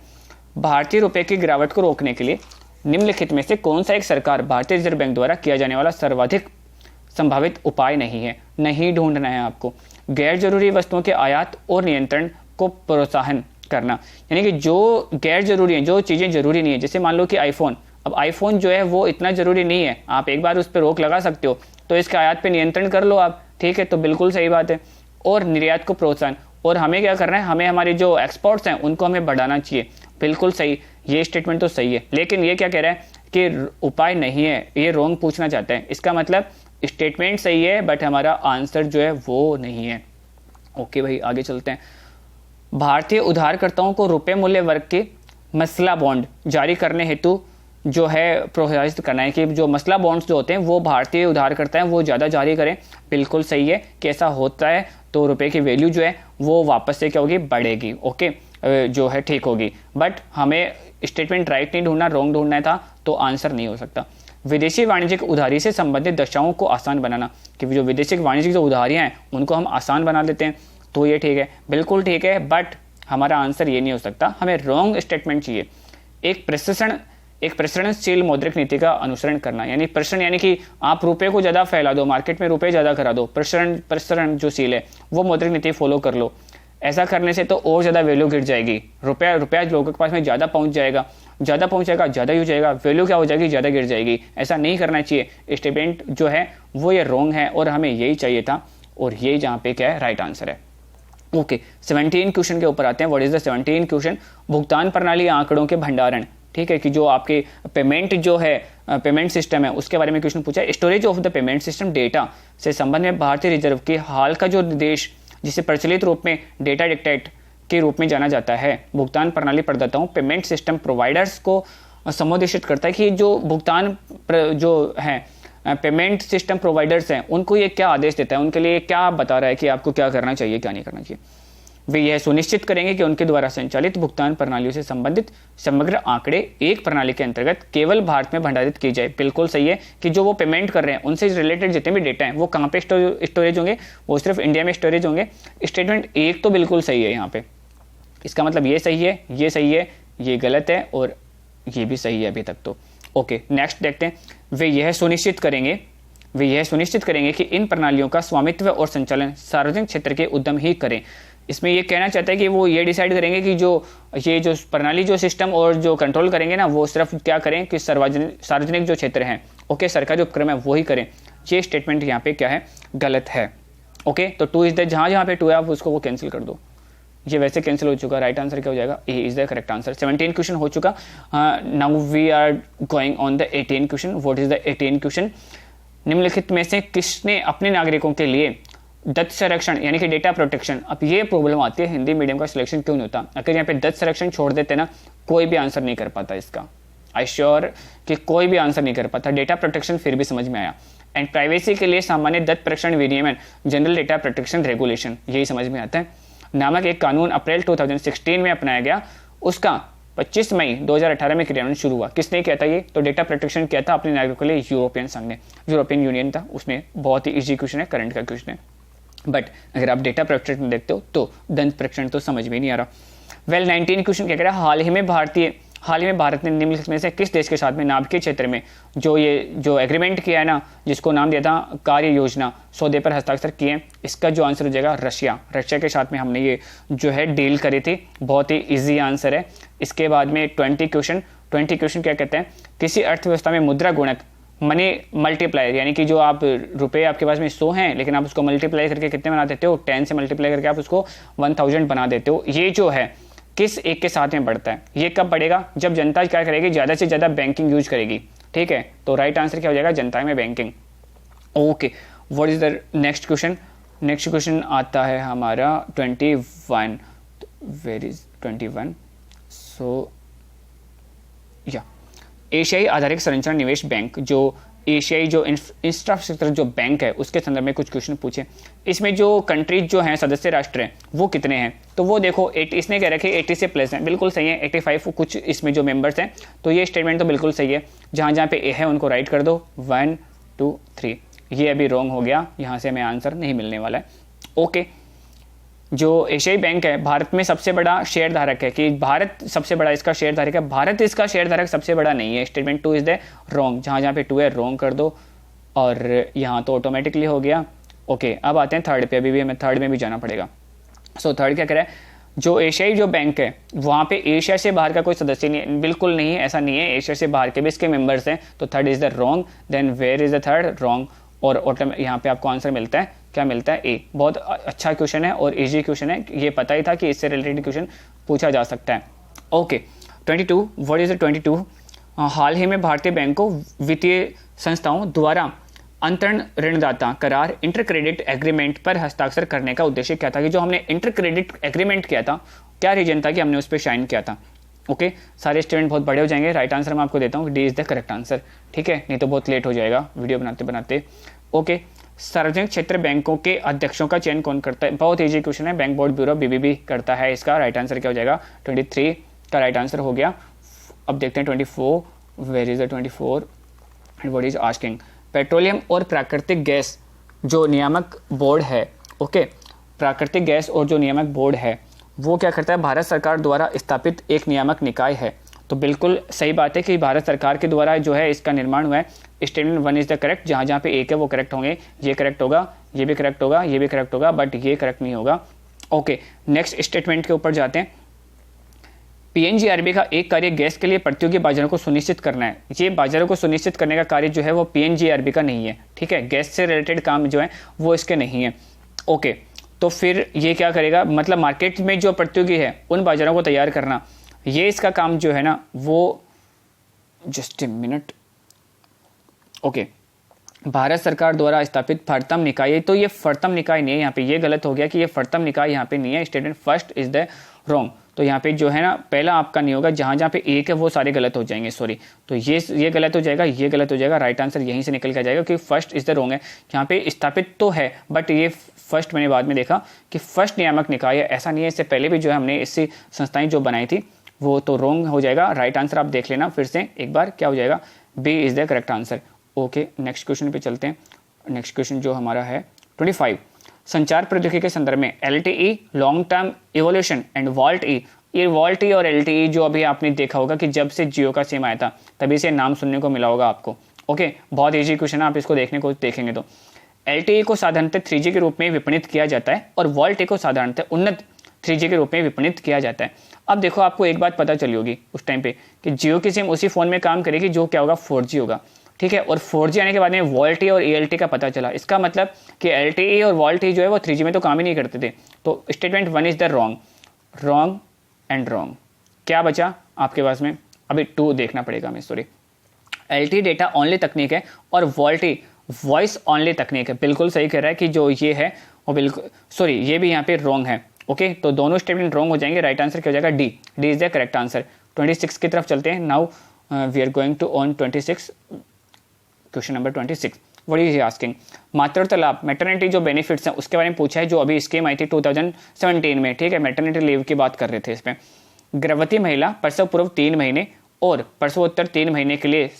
भारतीय रुपए की गिरावट को रोकने के लिए निम्नलिखित में से कौन सा एक सरकार भारतीय रिजर्व बैंक द्वारा किया जाने वाला सर्वाधिक संभावित उपाय नहीं है। नहीं ढूंढना है आपको। गैर जरूरी वस्तुओं के आयात और नियंत्रण को प्रोत्साहन करना, यानी कि जो गैर जरूरी है, जो चीज़ें जरूरी नहीं है, जैसे मान लो कि आईफोन, अब आईफोन जो है वो इतना जरूरी नहीं है, आप एक बार उस पर रोक लगा सकते हो, तो इसके आयात पे नियंत्रण कर लो आप, ठीक है, तो बिल्कुल सही बात है। और निर्यात को प्रोत्साहन, और हमें क्या करना है, हमें हमारी जो एक्सपोर्ट्स हैं उनको हमें बढ़ाना चाहिए, बिल्कुल सही, ये स्टेटमेंट तो सही है। लेकिन ये क्या कह रहा है कि उपाय नहीं है, ये रॉन्ग पूछना चाहता है। इसका मतलब स्टेटमेंट सही है बट हमारा आंसर जो है वो नहीं है। ओके भाई, आगे चलते हैं। भारतीय उधारकर्ताओं को रुपए मूल्य वर्ग के मसला बॉन्ड जारी करने हेतु जो है प्रोत्साहित करना है, कि जो मसला बॉन्ड्स जो होते हैं वो भारतीय उधारकर्ता हैं वो ज़्यादा जारी करें। बिल्कुल सही है कि ऐसा होता है तो रुपए की वैल्यू जो है वो वापस से क्या होगी, बढ़ेगी। ओके, जो है ठीक होगी। बट हमें स्टेटमेंट राइट नहीं ढूंढना, रॉन्ग ढूंढना था, तो आंसर नहीं हो सकता। विदेशी वाणिज्यिक उधारी से संबंधित दशाओं को आसान बनाना, कि जो विदेशी वाणिज्यिक जो उधारियाँ हैं उनको हम आसान बना देते हैं, तो ये ठीक है, बिल्कुल ठीक है। बट हमारा आंसर ये नहीं हो सकता, हमें रॉन्ग स्टेटमेंट चाहिए। एक प्रशिक्षण एक प्रसरणशील मौद्रिक नीति का अनुसरण करना, यानी प्रसरण यानी कि आप रुपए को ज़्यादा फैला दो, मार्केट में रुपए ज़्यादा करा दो, प्रसरण जो शील है वो मौद्रिक नीति फॉलो कर लो। ऐसा करने से तो और ज़्यादा वैल्यू गिर जाएगी, रुपया लोगों के पास में ज़्यादा पहुंच जाएगा, ज़्यादा यूज जाएगा, वैल्यू क्या हो जाएगी, ज़्यादा गिर जाएगी। ऐसा नहीं करना चाहिए। स्टेटमेंट जो है वो ये रॉन्ग है और हमें यही चाहिए था, और ये जहाँ पे क्या है राइट आंसर है। ओके, 17 क्वेश्चन के ऊपर आते हैं। What is the 17 question? भुगतान प्रणाली आंकड़ों के भंडारण, ठीक है, कि जो आपके पेमेंट जो है पेमेंट सिस्टम है उसके बारे में क्वेश्चन पूछा है। Storage of the payment system data से संबंध में भारतीय रिजर्व के हाल का जो निर्देश, जिसे प्रचलित रूप में डेटा डिक्टेट के रूप में जाना जाता है, भुगतान प्रणाली प्रदाताओं पेमेंट सिस्टम प्रोवाइडर्स को संबोधित करता है कि जो भुगतान जो है पेमेंट सिस्टम प्रोवाइडर्स हैं उनको ये क्या आदेश देता है, उनके लिए क्या बता रहा है कि आपको क्या करना चाहिए, क्या नहीं करना चाहिए। वे यह सुनिश्चित करेंगे कि उनके द्वारा संचालित भुगतान प्रणालियों से संबंधित समग्र आंकड़े एक प्रणाली के अंतर्गत केवल भारत में भंडारित की जाए। बिल्कुल सही है कि जो वो पेमेंट कर रहे हैं उनसे रिलेटेड जितने भी डेटा हैं वो कहाँ पे स्टोरेज होंगे, वो सिर्फ इंडिया में स्टोरेज होंगे। स्टेटमेंट 1 तो बिल्कुल सही है यहाँ पे, इसका मतलब ये सही है, ये सही है, ये गलत है और ये भी सही है अभी तक तो। ओके, नेक्स्ट देखते हैं। वे यह सुनिश्चित करेंगे कि इन प्रणालियों का स्वामित्व और संचालन सार्वजनिक क्षेत्र के उद्यम ही करें। इसमें ये कहना चाहता है कि वो ये डिसाइड करेंगे कि जो प्रणाली जो सिस्टम और जो कंट्रोल करेंगे ना वो सिर्फ क्या करें कि सार्वजनिक जो क्षेत्र हैं, ओके, सरकारी उपक्रम है वो ही करें। ये स्टेटमेंट यहाँ पे क्या है, गलत है। ओके, तो 2 इज द, जहाँ पे 2 है आप उसको वो कैंसिल कर दो, ये वैसे कैंसिल हो चुका। राइट आंसर क्या हो जाएगा, A is the correct answer. 17 question हो चुका। Now we are going on the 18 question. What is the 18 question? निम्नलिखित में से किसने अपने नागरिकों के लिए दत्त संरक्षण यानी कि डेटा प्रोटेक्शन, अब ये प्रॉब्लम आती है हिंदी मीडियम का सिलेक्शन क्यों नहीं होता, अगर यहाँ पे दत्त संरक्षण छोड़ देते ना कोई भी आंसर नहीं कर पाता इसका। आई श्योर कि कोई भी आंसर नहीं कर पाता। डेटा प्रोटेक्शन फिर भी समझ में आया। एंड प्राइवेसी के लिए सामान्य दत्त प्रक्षण विनियमन जनरल डेटा प्रोटेक्शन रेगुलेशन, यही समझ में आता है, नामक एक कानून अप्रैल 2016 में अपनाया गया। उसका 25 मई 2018 में क्रियान्वयन शुरू हुआ। किसने किया था ये? तो डेटा प्रोटेक्शन किया था अपने नागरिकों के लिए यूरोपियन संघ ने, यूरोपियन यूनियन था उसमें। बहुत ही इजी क्वेश्चन है, करंट का क्वेश्चन है, बट अगर आप डेटा प्रोटेक्शन देखते हो तो दंत प्रोटेक्शन तो समझ में नहीं आ रहा। वेल 19 क्वेश्चन क्या कह रहा है? हाल ही में भारत ने निम्नलिखित में से किस देश के साथ में नाभिकीय क्षेत्र में जो एग्रीमेंट किया है ना, जिसको नाम दिया था कार्य योजना, सौदे पर हस्ताक्षर किए? इसका जो आंसर हो जाएगा रशिया के साथ में हमने ये जो है डील करी थी। बहुत ही इजी आंसर है। इसके बाद में 20 क्वेश्चन क्या कहते हैं? किसी अर्थव्यवस्था में मुद्रा गुणक मनी मल्टीप्लायर, यानी कि जो आप रुपए आपके पास में 100 हैं लेकिन आप उसको मल्टीप्लाई करके कितने बना देते हो, 10 से मल्टीप्लाई करके आप उसको 1000 बना देते हो। ये जो है किस एक के साथ में बढ़ता है? ये कब बढ़ेगा? जब जनता क्या करेगी, ज़्यादा से ज़्यादा बैंकिंग यूज करेगी, ठीक है। तो राइट आंसर क्या हो जाएगा? जनता में banking. Okay, what is the next question? Next question आता है हमारा 21। Where is 21? सो या एशियाई आधारित संरचना निवेश बैंक, जो एशियाई जो इंफ्रास्ट्रक्चर जो बैंक है उसके संदर्भ में कुछ क्वेश्चन पूछे। इसमें जो कंट्रीज जो हैं, सदस्य राष्ट्र हैं, वो कितने हैं? तो वो देखो इसने कह रखे 80 से प्लस हैं, बिल्कुल सही है। 85 कुछ इसमें जो मेंबर्स हैं, तो ये स्टेटमेंट तो बिल्कुल सही है। जहाँ जहाँ पे ए है उनको राइट कर दो, 1 2 3। ये अभी रॉन्ग हो गया, यहाँ से हमें आंसर नहीं मिलने वाला है। ओके, जो एशियाई बैंक है भारत में सबसे बड़ा शेयर धारक है, कि भारत सबसे बड़ा इसका शेयर धारक है, भारत इसका शेयर धारक सबसे बड़ा नहीं है। Statement 2 is the wrong. जहाँ जहाँ पे 2 है रॉन्ग कर दो, और यहाँ तो ऑटोमेटिकली हो गया। ओके, अब आते हैं थर्ड पे। अभी भी हमें थर्ड में भी जाना पड़ेगा। सो थर्ड क्या करे? जो एशियाई जो बैंक है वहाँ पे एशिया से बाहर का कोई सदस्य नहीं है, बिल्कुल नहीं है, ऐसा नहीं है। एशिया से बाहर के भी इसके मेंबर्स हैं, तो third is the wrong. Then where is the third? Wrong. और यहाँ पे आपको आंसर मिलता है, क्या मिलता है? ए। बहुत अच्छा क्वेश्चन है और इजी क्वेश्चन है, ये पता ही था कि इससे रिलेटेड क्वेश्चन पूछा जा सकता है। ओके, 22। What is the 22? हाल ही में भारतीय बैंकों वित्तीय संस्थाओं द्वारा अंतरण ऋणदाता करार इंटर क्रेडिट एग्रीमेंट पर हस्ताक्षर करने का उद्देश्य क्या था? कि जो हमने इंटर क्रेडिट एग्रीमेंट किया था, क्या रीजन था कि हमने उस पर साइन किया था? ओके, सारे स्टूडेंट बहुत बड़े हो जाएंगे। राइट आंसर मैं आपको देता हूँ, D is the correct answer, ठीक है, नहीं तो बहुत लेट हो जाएगा वीडियो बनाते बनाते। ओके, सार्वजनिक क्षेत्र बैंकों के अध्यक्षों का चयन कौन करता है? बहुत इजी क्वेश्चन है, बैंक बोर्ड ब्यूरो बीबीबी करता है। इसका राइट आंसर क्या हो जाएगा? 23 का राइट आंसर हो गया। अब देखते हैं 24। Where is the 24 and what is asking? Petroleum और प्राकृतिक गैस जो नियामक बोर्ड है, ओके, प्राकृतिक गैस और जो नियामक बोर्ड है वो क्या करता है? भारत सरकार द्वारा स्थापित एक नियामक निकाय है। तो बिल्कुल सही बात है कि भारत सरकार के द्वारा जो है इसका निर्माण हुआ है। स्टेटमेंट 1 इज द करेक्ट, जहाँ जहाँ पे एक है वो करेक्ट होंगे, ये करेक्ट होगा, ये भी करेक्ट होगा, ये भी करेक्ट होगा, बट ये करेक्ट नहीं होगा। ओके, नेक्स्ट स्टेटमेंट के ऊपर जाते हैं। पीएनजीआरबी का एक कार्य गैस के लिए प्रतियोगी बाजारों को सुनिश्चित करना है। ये बाजारों को सुनिश्चित करने का कार्य जो है वो पीएनजीआरबी का नहीं है, ठीक है, गैस से रिलेटेड काम जो है वो इसके नहीं है। ओके, तो फिर ये क्या करेगा, मतलब मार्केट में जो प्रतियोगी है उन बाजारों को तैयार करना, ये इसका काम जो है ना वो, just a minute, okay, Bharat सरकार द्वारा स्थापित फर्तम निकाय, तो ये फर्तम निकाय नहीं है, यहाँ पे ये गलत हो गया कि ये फर्तम निकाय यहाँ पे नहीं है। Statement first is the wrong, तो यहाँ पे जो है ना पहला आपका नहीं होगा, जहाँ जहाँ पे एक है वो सारे गलत हो जाएंगे, सॉरी, तो ये गलत हो जाएगा, ये गलत हो जाएगा, राइट आंसर यहीं से निकल के जाएगा कि फर्स्ट इज द रॉन्ग है। यहाँ पे स्थापित तो है, बट ये फर्स्ट मैंने बाद में देखा कि फर्स्ट नियामक निकाय है, ऐसा नहीं है, इससे पहले भी जो है हमने इससे संस्थाएं जो बनाई थी वो तो रॉन्ग हो जाएगा। राइट आंसर आप देख लेना फिर से एक बार, क्या हो जाएगा, B is the correct answer. Okay, next question पे चलते हैं। नेक्स्ट क्वेश्चन जो हमारा है 25, संचार प्रौद्योगिकी के संदर्भ में LTE long term evolution and VoLTE, ये वॉल्ट ई और LTE जो अभी आपने देखा होगा कि जब से जियो का सिम आया था तभी से नाम सुनने को मिला होगा आपको। ओके, बहुत ईजी क्वेश्चन है, आप इसको देखने को देखेंगे तो LTE को साधारणतः 3G के रूप में विपणित किया जाता है और वॉल्ट ई को साधारणतः उन्नत 3G के रूप में विपणित किया जाता है। अब देखो, आपको एक बात पता चली होगी उस टाइम पे कि जियो की सिम उसी फोन में काम करेगी जो क्या होगा, 4G होगा, ठीक है, और 4G आने के बाद में वॉल्ट ई और ELT का पता चला। इसका मतलब कि LTE और वॉल्ट ई जो है वो 3G में तो काम ही नहीं करते थे। तो statement 1 is the wrong, wrong and wrong. क्या बचा आपके पास में, अभी 2 देखना पड़ेगा हमें, सॉरी। LTE डेटा ओनली तकनीक है और वॉल्ट ई वॉइस ओनली तकनीक है। बिल्कुल सही कह रहा है कि जो ये है वो बिल्कुल, सॉरी, ये भी यहाँ पे रॉन्ग है। ओके, तो दोनों स्टेटमेंट रॉन्ग हो जाएंगे। राइट आंसर क्या हो जाएगा, D, D is the correct answer. 26 की तरफ चलते हैं। Now we are going to on 26, question number 26। What is asking, मातृत्व लाभ, मैटरनिटी जो बेनिफिट्स हैं उसके बारे में पूछा है, जो अभी स्कीम आई थी 2017 में, ठीक है, मैटरनिटी लीव की बात कर रहे थे इसमें। गर्भवती महिला प्रसव पूर्व 3 महीने और प्रसवोत्तर 3 महीने के लिए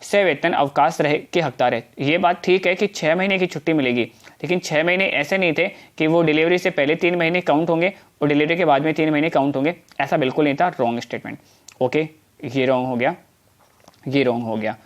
सवेतन अवकाश रहे के हकदार है। ये बात ठीक है कि 6 महीने की छुट्टी मिलेगी, लेकिन 6 महीने ऐसे नहीं थे कि वो डिलीवरी से पहले 3 महीने काउंट होंगे और डिलीवरी के बाद में 3 महीने काउंट होंगे, ऐसा बिल्कुल नहीं था। Wrong statement. ओके, ये रॉन्ग हो गया, ये रॉन्ग हो गया,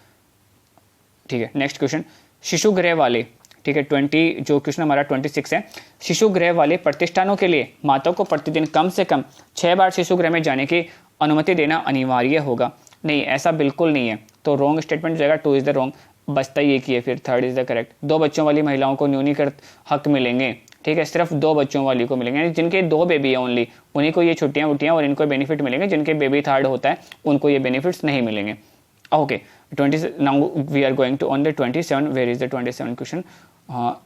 ठीक है। नेक्स्ट क्वेश्चन, शिशु गृह वाले, ठीक है, 20 जो क्वेश्चन हमारा 26 है, शिशु गृह वाले प्रतिष्ठानों के लिए माताओं को प्रतिदिन कम से कम 6 बार शिशु गृह में जाने की अनुमति देना अनिवार्य होगा। नहीं, ऐसा बिल्कुल नहीं है, तो रॉन्ग स्टेटमेंट हो जाएगा। 2 इज द रॉन्ग, बचता ही एक ही है, फिर 3rd इज द करेक्ट। 2 बच्चों वाली महिलाओं को न्यूनीकृत हक मिलेंगे, ठीक है, सिर्फ 2 बच्चों वाली को मिलेंगे, जिनके 2 बेबी है ओनली, उन्हीं को ये छुट्टियां उठियां और इनको बेनिफिट मिलेंगे। जिनके बेबी 3rd होता है उनको ये बेनिफिट्स नहीं मिलेंगे। Okay, 20, now we are going to on the 27। Where is the 27 question,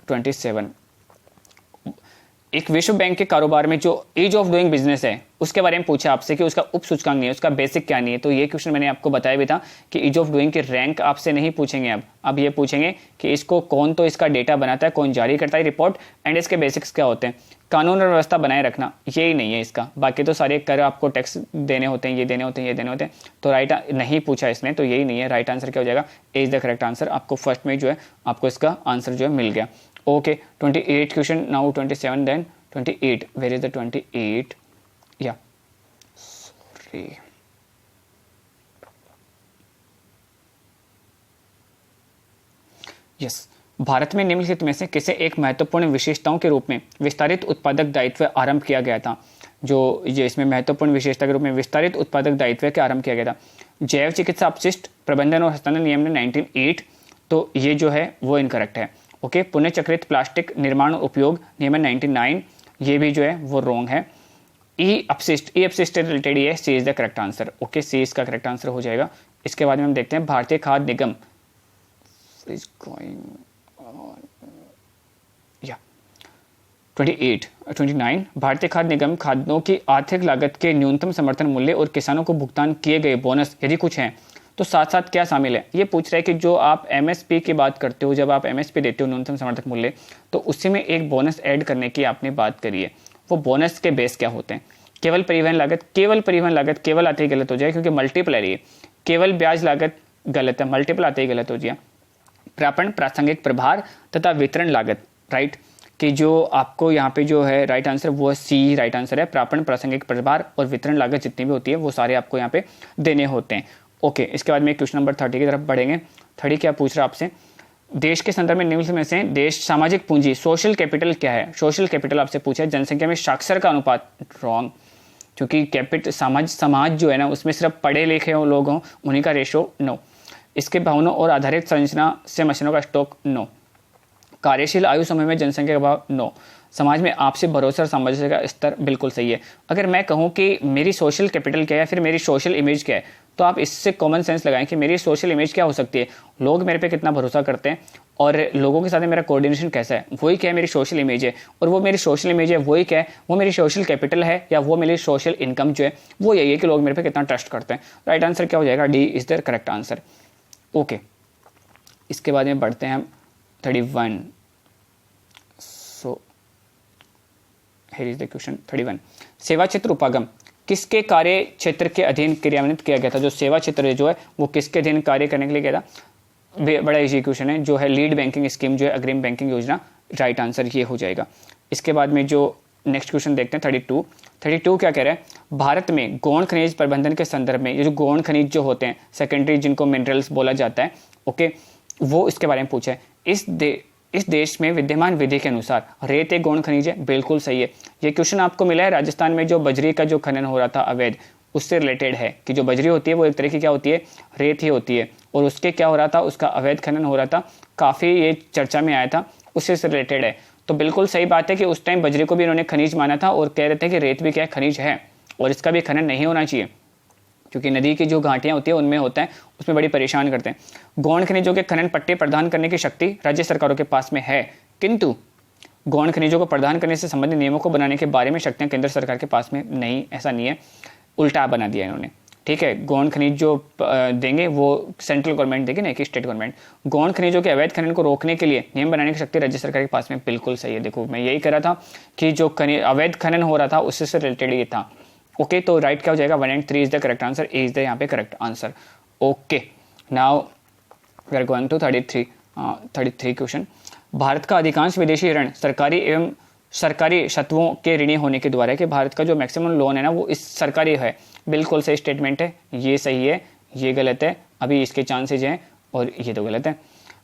27। एक विश्व बैंक के कारोबार में जो ईज ऑफ डूइंग बिजनेस है उसके बारे में पूछा आपसे कि उसका उप सूचकांक नहीं है, उसका बेसिक क्या नहीं है। तो ये क्वेश्चन मैंने आपको बताया भी था कि ईज ऑफ डूइंग की रैंक आपसे नहीं पूछेंगे। अब ये पूछेंगे कि इसको कौन तो इसका डेटा बनाता है, कौन जारी करता है रिपोर्ट, एंड इसके बेसिक्स क्या होते हैं। कानून और व्यवस्था बनाए रखना, यही नहीं है इसका। बाकी तो सारे कर आपको टैक्स देने होते हैं, ये देने होते हैं, ये देने होते हैं, तो राइट नहीं पूछा इसने, तो यही नहीं है। राइट आंसर क्या हो जाएगा, A is the correct answer. आपको फर्स्ट में जो है आपको इसका आंसर जो है मिल गया। Okay, 28 question, now 27 then 28। Where is the 28, या सॉरी, यस। भारत में निम्नलिखित में से किसे एक महत्वपूर्ण विशेषताओं के रूप में विस्तारित उत्पादक दायित्व आरंभ किया गया था। जो इसमें महत्वपूर्ण विशेषता के रूप में विस्तारित उत्पादक दायित्व के आरंभ किया गया था। जैव चिकित्सा अपशिष्ट प्रबंधन और हस्तांतरण नियम ने 1908, तो ये जो है वो इनकरेक्ट है। ओके, पुनःचक्रित प्लास्टिक निर्माण उपयोग नियम 99, ये भी जो है वो रॉन्ग है। ई अपशिष्ट रिलेटेड ये C is the correct answer. Okay, C इसका करेक्ट आंसर हो जाएगा। इसके बाद में हम देखते हैं भारतीय खाद्य निगम, इज गोइंग या 29। भारतीय खाद्य निगम खाद्यों की आर्थिक लागत के न्यूनतम समर्थन मूल्य और किसानों को भुगतान किए गए बोनस यदि कुछ हैं तो साथ साथ क्या शामिल है। ये पूछ रहा है कि जो आप MSP की बात करते हो, जब आप MSP देते हो न्यूनतम समर्थक मूल्य, तो उसी में एक बोनस ऐड करने की आपने बात करी है। वो बोनस के बेस क्या होते हैं। केवल परिवहन लागत, केवल परिवहन लागत केवल आते ही गलत हो जाए क्योंकि मल्टीपल है ये। केवल ब्याज लागत गलत है, मल्टीपल आते ही गलत हो जाए। प्रापण प्रासंगिक प्रभार तथा वितरण लागत, राइट। कि जो आपको यहाँ पे जो है राइट आंसर वो सी राइट आंसर है। प्रापण, प्रासंगिक प्रभार और वितरण लागत जितनी भी होती है वो सारे आपको यहाँ पे देने होते हैं। ओके, इसके बाद में क्वेश्चन नंबर 30 की तरफ बढ़ेंगे। 30 क्या पूछ रहा है आपसे, देश के संदर्भ में निम्न में से देश सामाजिक पूंजी सोशल कैपिटल क्या है। सोशल कैपिटल आपसे पूछा है जनसंख्या में साक्षर का अनुपात। रॉन्ग, क्योंकि कैपिटल समाज जो है ना उसमें सिर्फ पढ़े लिखे हो लोग हों उन्हीं का रेशो। नो। इसके भवनों और आधारित संरचना से मशीनों का स्टॉक। नो। कार्यशील आयु समय में जनसंख्या का भाव। नो। समाज में आपसी भरोसा और सामंजस्य का स्तर। बिल्कुल सही है। अगर मैं कहूँ कि मेरी सोशल कैपिटल क्या है, फिर मेरी सोशल इमेज क्या है, तो आप इससे कॉमन सेंस लगाएं कि मेरी सोशल इमेज क्या हो सकती है, लोग मेरे पे कितना भरोसा करते हैं और लोगों के साथ मेरा कोऑर्डिनेशन कैसा है, वही क्या है मेरी सोशल इमेज है। और वो मेरी सोशल इमेज है वही क्या है, वो मेरी सोशल कैपिटल है या वो मेरी सोशल इनकम जो है वो यही है कि लोग मेरे पे कितना ट्रस्ट करते हैं। राइट आंसर क्या हो जाएगा, D is the correct answer. Okay, इसके बाद में बढ़ते हैं हम 31। So here is the question 31। सेवा क्षेत्र उपागम किसके कार्य क्षेत्र के अधीन क्रियान्वित किया गया था। जो सेवा क्षेत्र जो है वो किसके अधीन कार्य करने के लिए गया था। बड़ा इजी क्वेश्चन है, जो है लीड बैंकिंग स्कीम जो है अग्रिम बैंकिंग योजना। राइट आंसर ये हो जाएगा। इसके बाद में जो नेक्स्ट क्वेश्चन देखते हैं 32 क्या कह रहा है, भारत में गौण खनिज प्रबंधन के संदर्भ में ये जो गौण खनिज जो होते हैं सेकेंडरी जिनको मिनरल्स बोला जाता है, ओके, वो इसके बारे में पूछा है। इस देश में विद्यमान विधि के अनुसार रेत एक गौण खनिज है। बिल्कुल सही है। ये क्वेश्चन आपको मिला है राजस्थान में जो बजरी का जो खनन हो रहा था अवैध, उससे रिलेटेड है कि जो बजरी होती है वो एक तरह की क्या होती है, रेत ही होती है, और उसके क्या हो रहा था, उसका अवैध खनन हो रहा था, काफ़ी ये चर्चा में आया था, उससे रिलेटेड है। तो बिल्कुल सही बात है कि उस टाइम बजरी को भी इन्होंने खनिज माना था और कह रहे थे कि रेत भी क्या खनिज है और इसका भी खनन नहीं होना चाहिए, क्योंकि नदी की जो घाटियां होती है उनमें होता है, उसमें बड़ी परेशान करते हैं। गौण खनिजों के खनन पट्टे प्रदान करने की शक्ति राज्य सरकारों के पास में है, किंतु गौण खनिजों को प्रदान करने से संबंधित नियमों को बनाने के बारे में शक्तियां केंद्र सरकार के पास में नहीं। ऐसा नहीं है, उल्टा बना दिया इन्होंने। ठीक है, गौण खनिज जो देंगे वो सेंट्रल गवर्नमेंट देगी, नहीं कि स्टेट गवर्नमेंट। गौण खनिजों के अवैध खनन को रोकने के लिए नियम बनाने की शक्ति राज्य सरकार के पास में। बिल्कुल सही है। देखो मैं यही कह रहा था कि जो अवैध खनन हो रहा था उससे से रिलेटेड ये था। ओके, तो राइट क्या हो जाएगा, 1 and 3 is the correct answer. A is the यहाँ पे correct answer. Okay, now we are going to 33 question. भारत का अधिकांश विदेशी ऋण सरकारी एवं सरकारी शत्रुओं के ऋणी होने के द्वारा है कि भारत का जो मैक्सिमम लोन है ना वो इस सरकारी है। बिल्कुल सही स्टेटमेंट है, ये सही है, ये गलत है, अभी इसके चांसेज हैं और ये तो गलत है।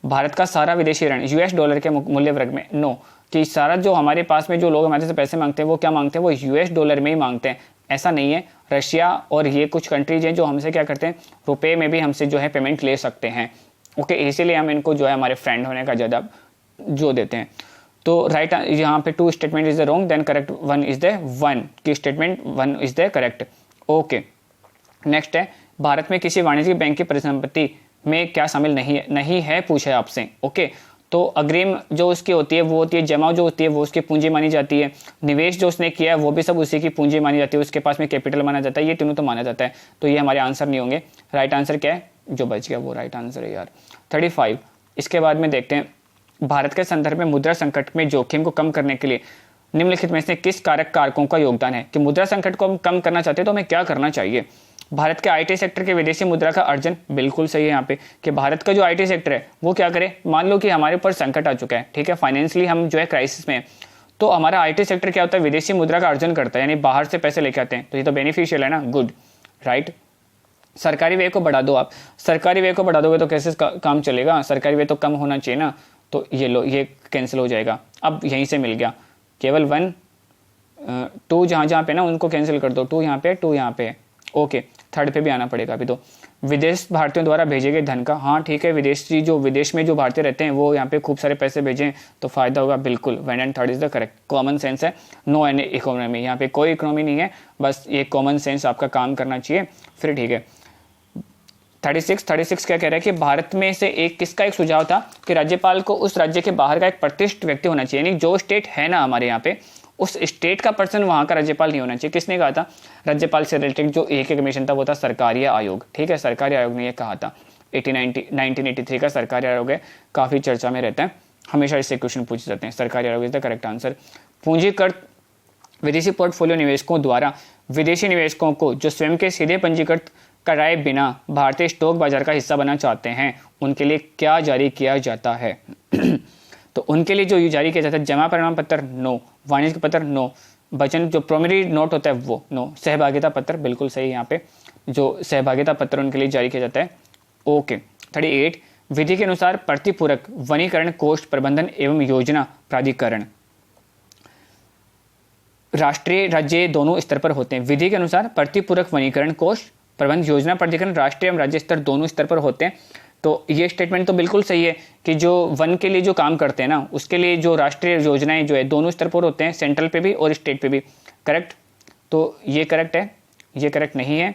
भारत का सारा विदेशी ऋण यूएस डॉलर के मूल्य वर्ग में। नो, कि सारा जो हमारे पास में जो लोग हमारे से पैसे मांगते हैं वो क्या मांगते हैं, वो यूएस डॉलर में ही मांगते हैं। ऐसा नहीं है, रशिया और ये कुछ कंट्रीज हैं जो हमसे क्या करते हैं, रुपए में भी हमसे जो है पेमेंट ले सकते हैं। ओके, इसीलिए हम इनको जो है हमारे फ्रेंड होने का ज़्यादा जो देते हैं। तो राइट यहाँ पे 2 statement is the wrong, then correct 1 is the 1 की statement 1 is the correct. Okay, next है, भारत में किसी वाणिज्यिक बैंक की परिसंपत्ति में क्या शामिल नहीं है पूछा है आपसे। ओके, तो अग्रिम जो उसकी होती है वो होती है, जमा जो होती है वो उसकी पूंजी मानी जाती है, निवेश जो उसने किया है वो भी सब उसी की पूंजी मानी जाती है, उसके पास में कैपिटल माना जाता है, ये तीनों तो माना जाता है। तो ये हमारे आंसर नहीं होंगे। राइट आंसर क्या है, जो बच गया वो राइट आंसर है यार। 35। इसके बाद में देखते हैं, भारत के संदर्भ में मुद्रा संकट में जोखिम को कम करने के लिए निम्नलिखित में से किस कारकों का योगदान है। कि मुद्रा संकट को हम कम करना चाहते हैं तो हमें क्या करना चाहिए। भारत के आईटी सेक्टर के विदेशी मुद्रा का अर्जन। बिल्कुल सही है यहाँ पे कि भारत का जो आईटी सेक्टर है वो क्या करे, मान लो कि हमारे ऊपर संकट आ चुका है, ठीक है, फाइनेंशियली हम जो है क्राइसिस में है, तो हमारा आईटी सेक्टर क्या होता है, विदेशी मुद्रा का अर्जन करता है, यानी बाहर से पैसे लेके आते हैं, तो ये तो बेनिफिशियल है ना, गुड, राइट। सरकारी व्यय को बढ़ा दो आप, सरकारी व्यय को बढ़ा दोगे तो कैसे काम चलेगा, सरकारी व्यय तो कम होना चाहिए ना, तो ये लो, ये कैंसिल हो जाएगा। अब यहीं से मिल गया, केवल 1 2 जहाँ पे ना उनको कैंसिल कर दो, 2 यहाँ पे 2 यहाँ पे, ओके, थर्ड पे भी आना पड़ेगा अभी। तो विदेश भारतीयों द्वारा भेजे गए धन का, हाँ ठीक है, विदेशी जो विदेश में जो भारतीय रहते हैं वो यहाँ पे खूब सारे पैसे भेजें तो फायदा होगा। बिल्कुल 1 and 3 is the correct, common sense है, नो एन इकोनॉमी, यहाँ पे कोई इकोनॉमी नहीं है, बस ये कॉमन सेंस आपका काम करना चाहिए, फिर ठीक है। 36 क्या कह रहा है कि भारत में से किसका एक सुझाव था कि राज्यपाल को उस राज्य के बाहर का एक प्रतिष्ठित व्यक्ति होना चाहिए, यानी जो स्टेट है ना हमारे यहाँ पे उस स्टेट का पर्सन वहाँ का राज्यपाल नहीं होना चाहिए। किसने कहा था, राज्यपाल से रिलेटेड जो एक कमीशन था वो था सरकारी आयोग, ठीक है, सरकारी आयोग ने ये कहा था। 1983 का सरकारी आयोग है, काफ़ी चर्चा में रहता है, हमेशा इससे क्वेश्चन पूछे जाते हैं। सरकारी आयोग इज द करेक्ट आंसर। पूंजीकृत विदेशी पोर्टफोलियो निवेशकों द्वारा विदेशी निवेशकों को जो स्वयं के सीधे पंजीकृत कराए बिना भारतीय स्टॉक बाजार का हिस्सा बनना चाहते हैं उनके लिए क्या जारी किया जाता है। तो उनके लिए जो जारी किया जाता है जमा प्रमाण पत्र नो, वाणिज्यिक पत्र नो, वचन जो प्रोमिनरी नोट होता है वो नो, सहभागिता पत्र बिल्कुल सही यहाँ पे, जो सहभागिता पत्र उनके लिए जारी किया जाता है। ओके 38 विधि के अनुसार प्रतिपूरक वनीकरण कोष प्रबंधन एवं योजना प्राधिकरण राष्ट्रीय राज्य दोनों स्तर पर होते हैं। विधि के अनुसार प्रतिपूरक वनीकरण कोष प्रबंध योजना प्राधिकरण राष्ट्रीय एवं राज्य स्तर दोनों स्तर पर होते हैं। तो ये स्टेटमेंट तो बिल्कुल सही है कि जो वन के लिए जो काम करते हैं ना उसके लिए जो राष्ट्रीय योजनाएं जो है दोनों स्तर पर होते हैं, सेंट्रल पे भी और स्टेट पे भी। करेक्ट, तो ये करेक्ट है, ये करेक्ट नहीं है,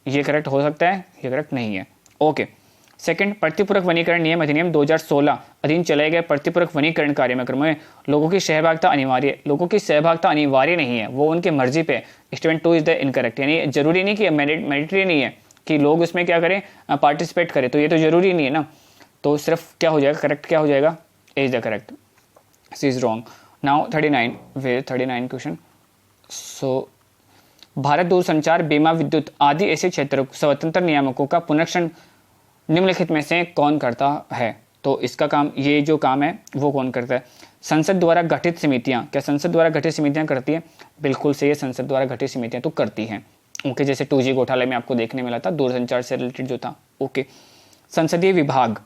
ये करेक्ट हो सकता है, ये करेक्ट नहीं है। ओके सेकंड, प्रतिपूरक वनीकरण नियम अधिनियम 2016 अधीन चलाए गए प्रतिपूरक वनीकरण कार्यक्रम में लोगों की सहभागिता अनिवार्य, लोगों की सहभागिता अनिवार्य नहीं है, वो उनके मर्जी पे। स्टेटमेंट 2 इज द इनकरेक्ट, यानी जरूरी नहीं कि मैंडेटरी नहीं है कि लोग उसमें क्या करें, पार्टिसिपेट करें, तो ये तो जरूरी नहीं है ना। तो सिर्फ क्या हो जाएगा, करेक्ट क्या हो जाएगा, A is the correct, C is wrong. Now 39 question. So Bharat दूरसंचार, बीमा, विद्युत आदि ऐसे क्षेत्रों स्वतंत्र नियामकों का पुनरीक्षण निम्नलिखित में से कौन करता है? तो इसका काम, ये जो काम है वो कौन करता है? संसद द्वारा गठित समितियां। क्या संसद द्वारा गठित समितियां करती है? बिल्कुल सही है, संसद द्वारा गठित समितियां तो करती हैं। ओके, जैसे 2G घोटाले में आपको देखने मिला था, दूरसंचार से रिलेटेड जो था। ओके, संसदीय विभाग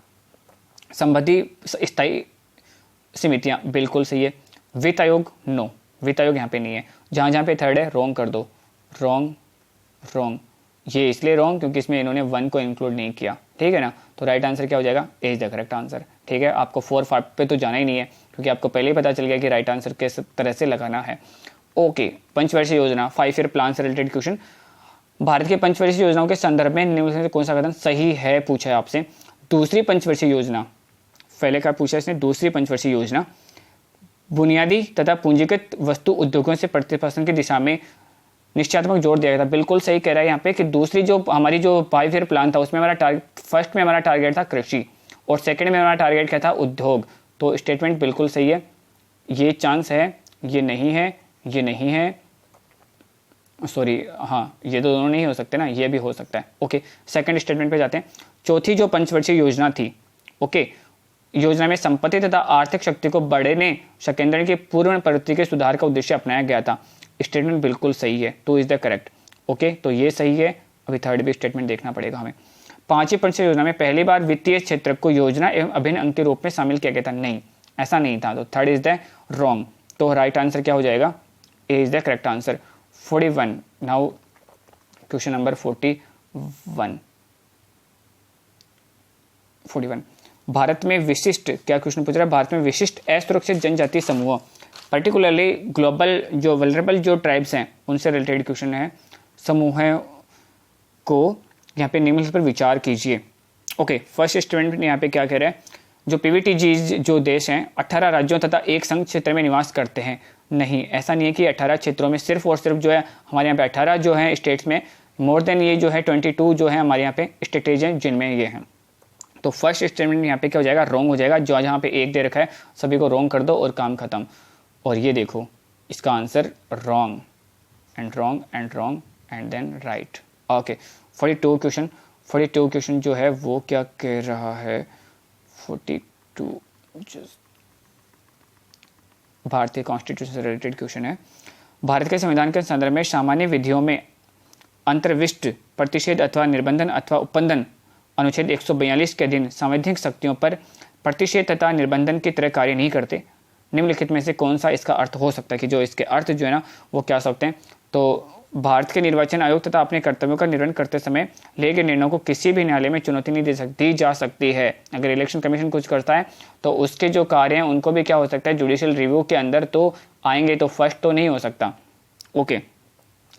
संबंधी स्थायी समितियां, बिल्कुल सही है। वित्त आयोग नो, वित्त आयोग यहाँ पे नहीं है। जहाँ जहाँ पे थर्ड है रॉन्ग कर दो, रॉन्ग। ये इसलिए रॉन्ग क्योंकि इसमें इन्होंने वन को इंक्लूड नहीं किया, ठीक है ना। तो राइट आंसर क्या हो जाएगा, A is the correct answer. ठीक है, आपको 4 5 पे तो जाना ही नहीं है क्योंकि आपको पहले ही पता चल गया कि राइट आंसर किस तरह से लगाना है। ओके, पंचवर्षीय योजना 5 ईयर प्लान से रिलेटेड क्वेश्चन। भारत के पंचवर्षीय योजनाओं के संदर्भ में निम्न में कौन सा कथन सही है पूछा है आपसे। दूसरी पंचवर्षीय योजना, पहले का पूछा इसने, दूसरी पंचवर्षीय योजना बुनियादी तथा पूंजीगत वस्तु उद्योगों से प्रतिस्पर्धा की दिशा में निश्चयात्मक जोर दिया गया था। बिल्कुल सही कह रहा है यहाँ पे कि दूसरी जो हमारी जो 5 ईयर प्लान था उसमें हमारा टारगेट, फर्स्ट में हमारा टारगेट था कृषि और सेकंड में हमारा टारगेट क्या था, उद्योग। तो स्टेटमेंट बिल्कुल सही है। ये चांस है, ये नहीं है, ये नहीं है, सॉरी हाँ, ये तो दोनों नहीं हो सकते ना, ये भी हो सकता है। ओके, सेकंड स्टेटमेंट पे जाते हैं। चौथी जो पंचवर्षीय योजना थी, ओके, योजना में संपत्ति तथा आर्थिक शक्ति को बढ़ाने संकेंद्रण की पूर्ण प्रवृत्ति के सुधार का उद्देश्य अपनाया गया था। स्टेटमेंट बिल्कुल सही है, 2 इज द करेक्ट। ओके, तो ये सही है। अभी थर्ड भी स्टेटमेंट देखना पड़ेगा हमें। पांचवी पंचवर्षीय योजना में पहली बार वित्तीय क्षेत्र को योजना एवं अभिन्न अंग के रूप में शामिल किया गया था, नहीं ऐसा नहीं था। तो थर्ड इज द रॉन्ग। तो राइट आंसर क्या हो जाएगा, A is the correct answer. 41 now question number 41 Bharat में विशिष्ट, क्या क्वेश्चन पूछ रहा है, भारत में विशिष्ट असुरक्षित जनजाति समूह पर्टिकुलरली ग्लोबल जो वल्नरेबल जो ट्राइब्स हैं उनसे रिलेटेड क्वेश्चन है। समूह को यहाँ पे निम्न पर विचार कीजिए। ओके, फर्स्ट स्टेटमेंट यहाँ पे क्या कह रहा है, जो पीवीटीजी जो देश हैं 18 राज्यों तथा एक संघ क्षेत्र में निवास करते हैं। नहीं, ऐसा नहीं है कि 18 क्षेत्रों में सिर्फ और सिर्फ जो है हमारे यहाँ पे 18 जो है स्टेट्स में, मोर देन ये जो है 22 जो है हमारे यहाँ पे स्टेटेज हैं जिनमें ये हैं। तो फर्स्ट स्टेटमेंट यहाँ पे क्या हो जाएगा, रॉन्ग हो जाएगा। जो जहाँ पे एक दे रखा है सभी को रॉन्ग कर दो और काम खत्म। और ये देखो इसका answer wrong and wrong and wrong and then right. Okay, 42 question जो है वो क्या कह रहा है, 42 भारतीय कॉन्स्टिट्यूशन से रिलेटेड क्वेश्चन है। भारत के संविधान के संदर्भ में सामान्य विधियों में अंतर्विष्ट प्रतिषेध अथवा निर्बंधन अथवा उपबंधन अनुच्छेद 142 के अधीन संवैधानिक शक्तियों पर प्रतिषेध तथा निर्बंधन की तरह कार्य नहीं करते। निम्नलिखित में से कौन सा इसका अर्थ हो सकता है कि जो इसके अर्थ जो है ना वो क्या सकते हैं। तो भारत के निर्वाचन आयोग तथा अपने कर्तव्यों का निर्वहन करते समय लिए गए निर्णयों को किसी भी न्यायालय में चुनौती नहीं दी जा सकती है। अगर इलेक्शन कमीशन कुछ करता है तो उसके जो कार्य हैं उनको भी क्या हो सकता है, जुडिशियल रिव्यू के अंदर तो आएंगे, तो फर्स्ट तो नहीं हो सकता। ओके,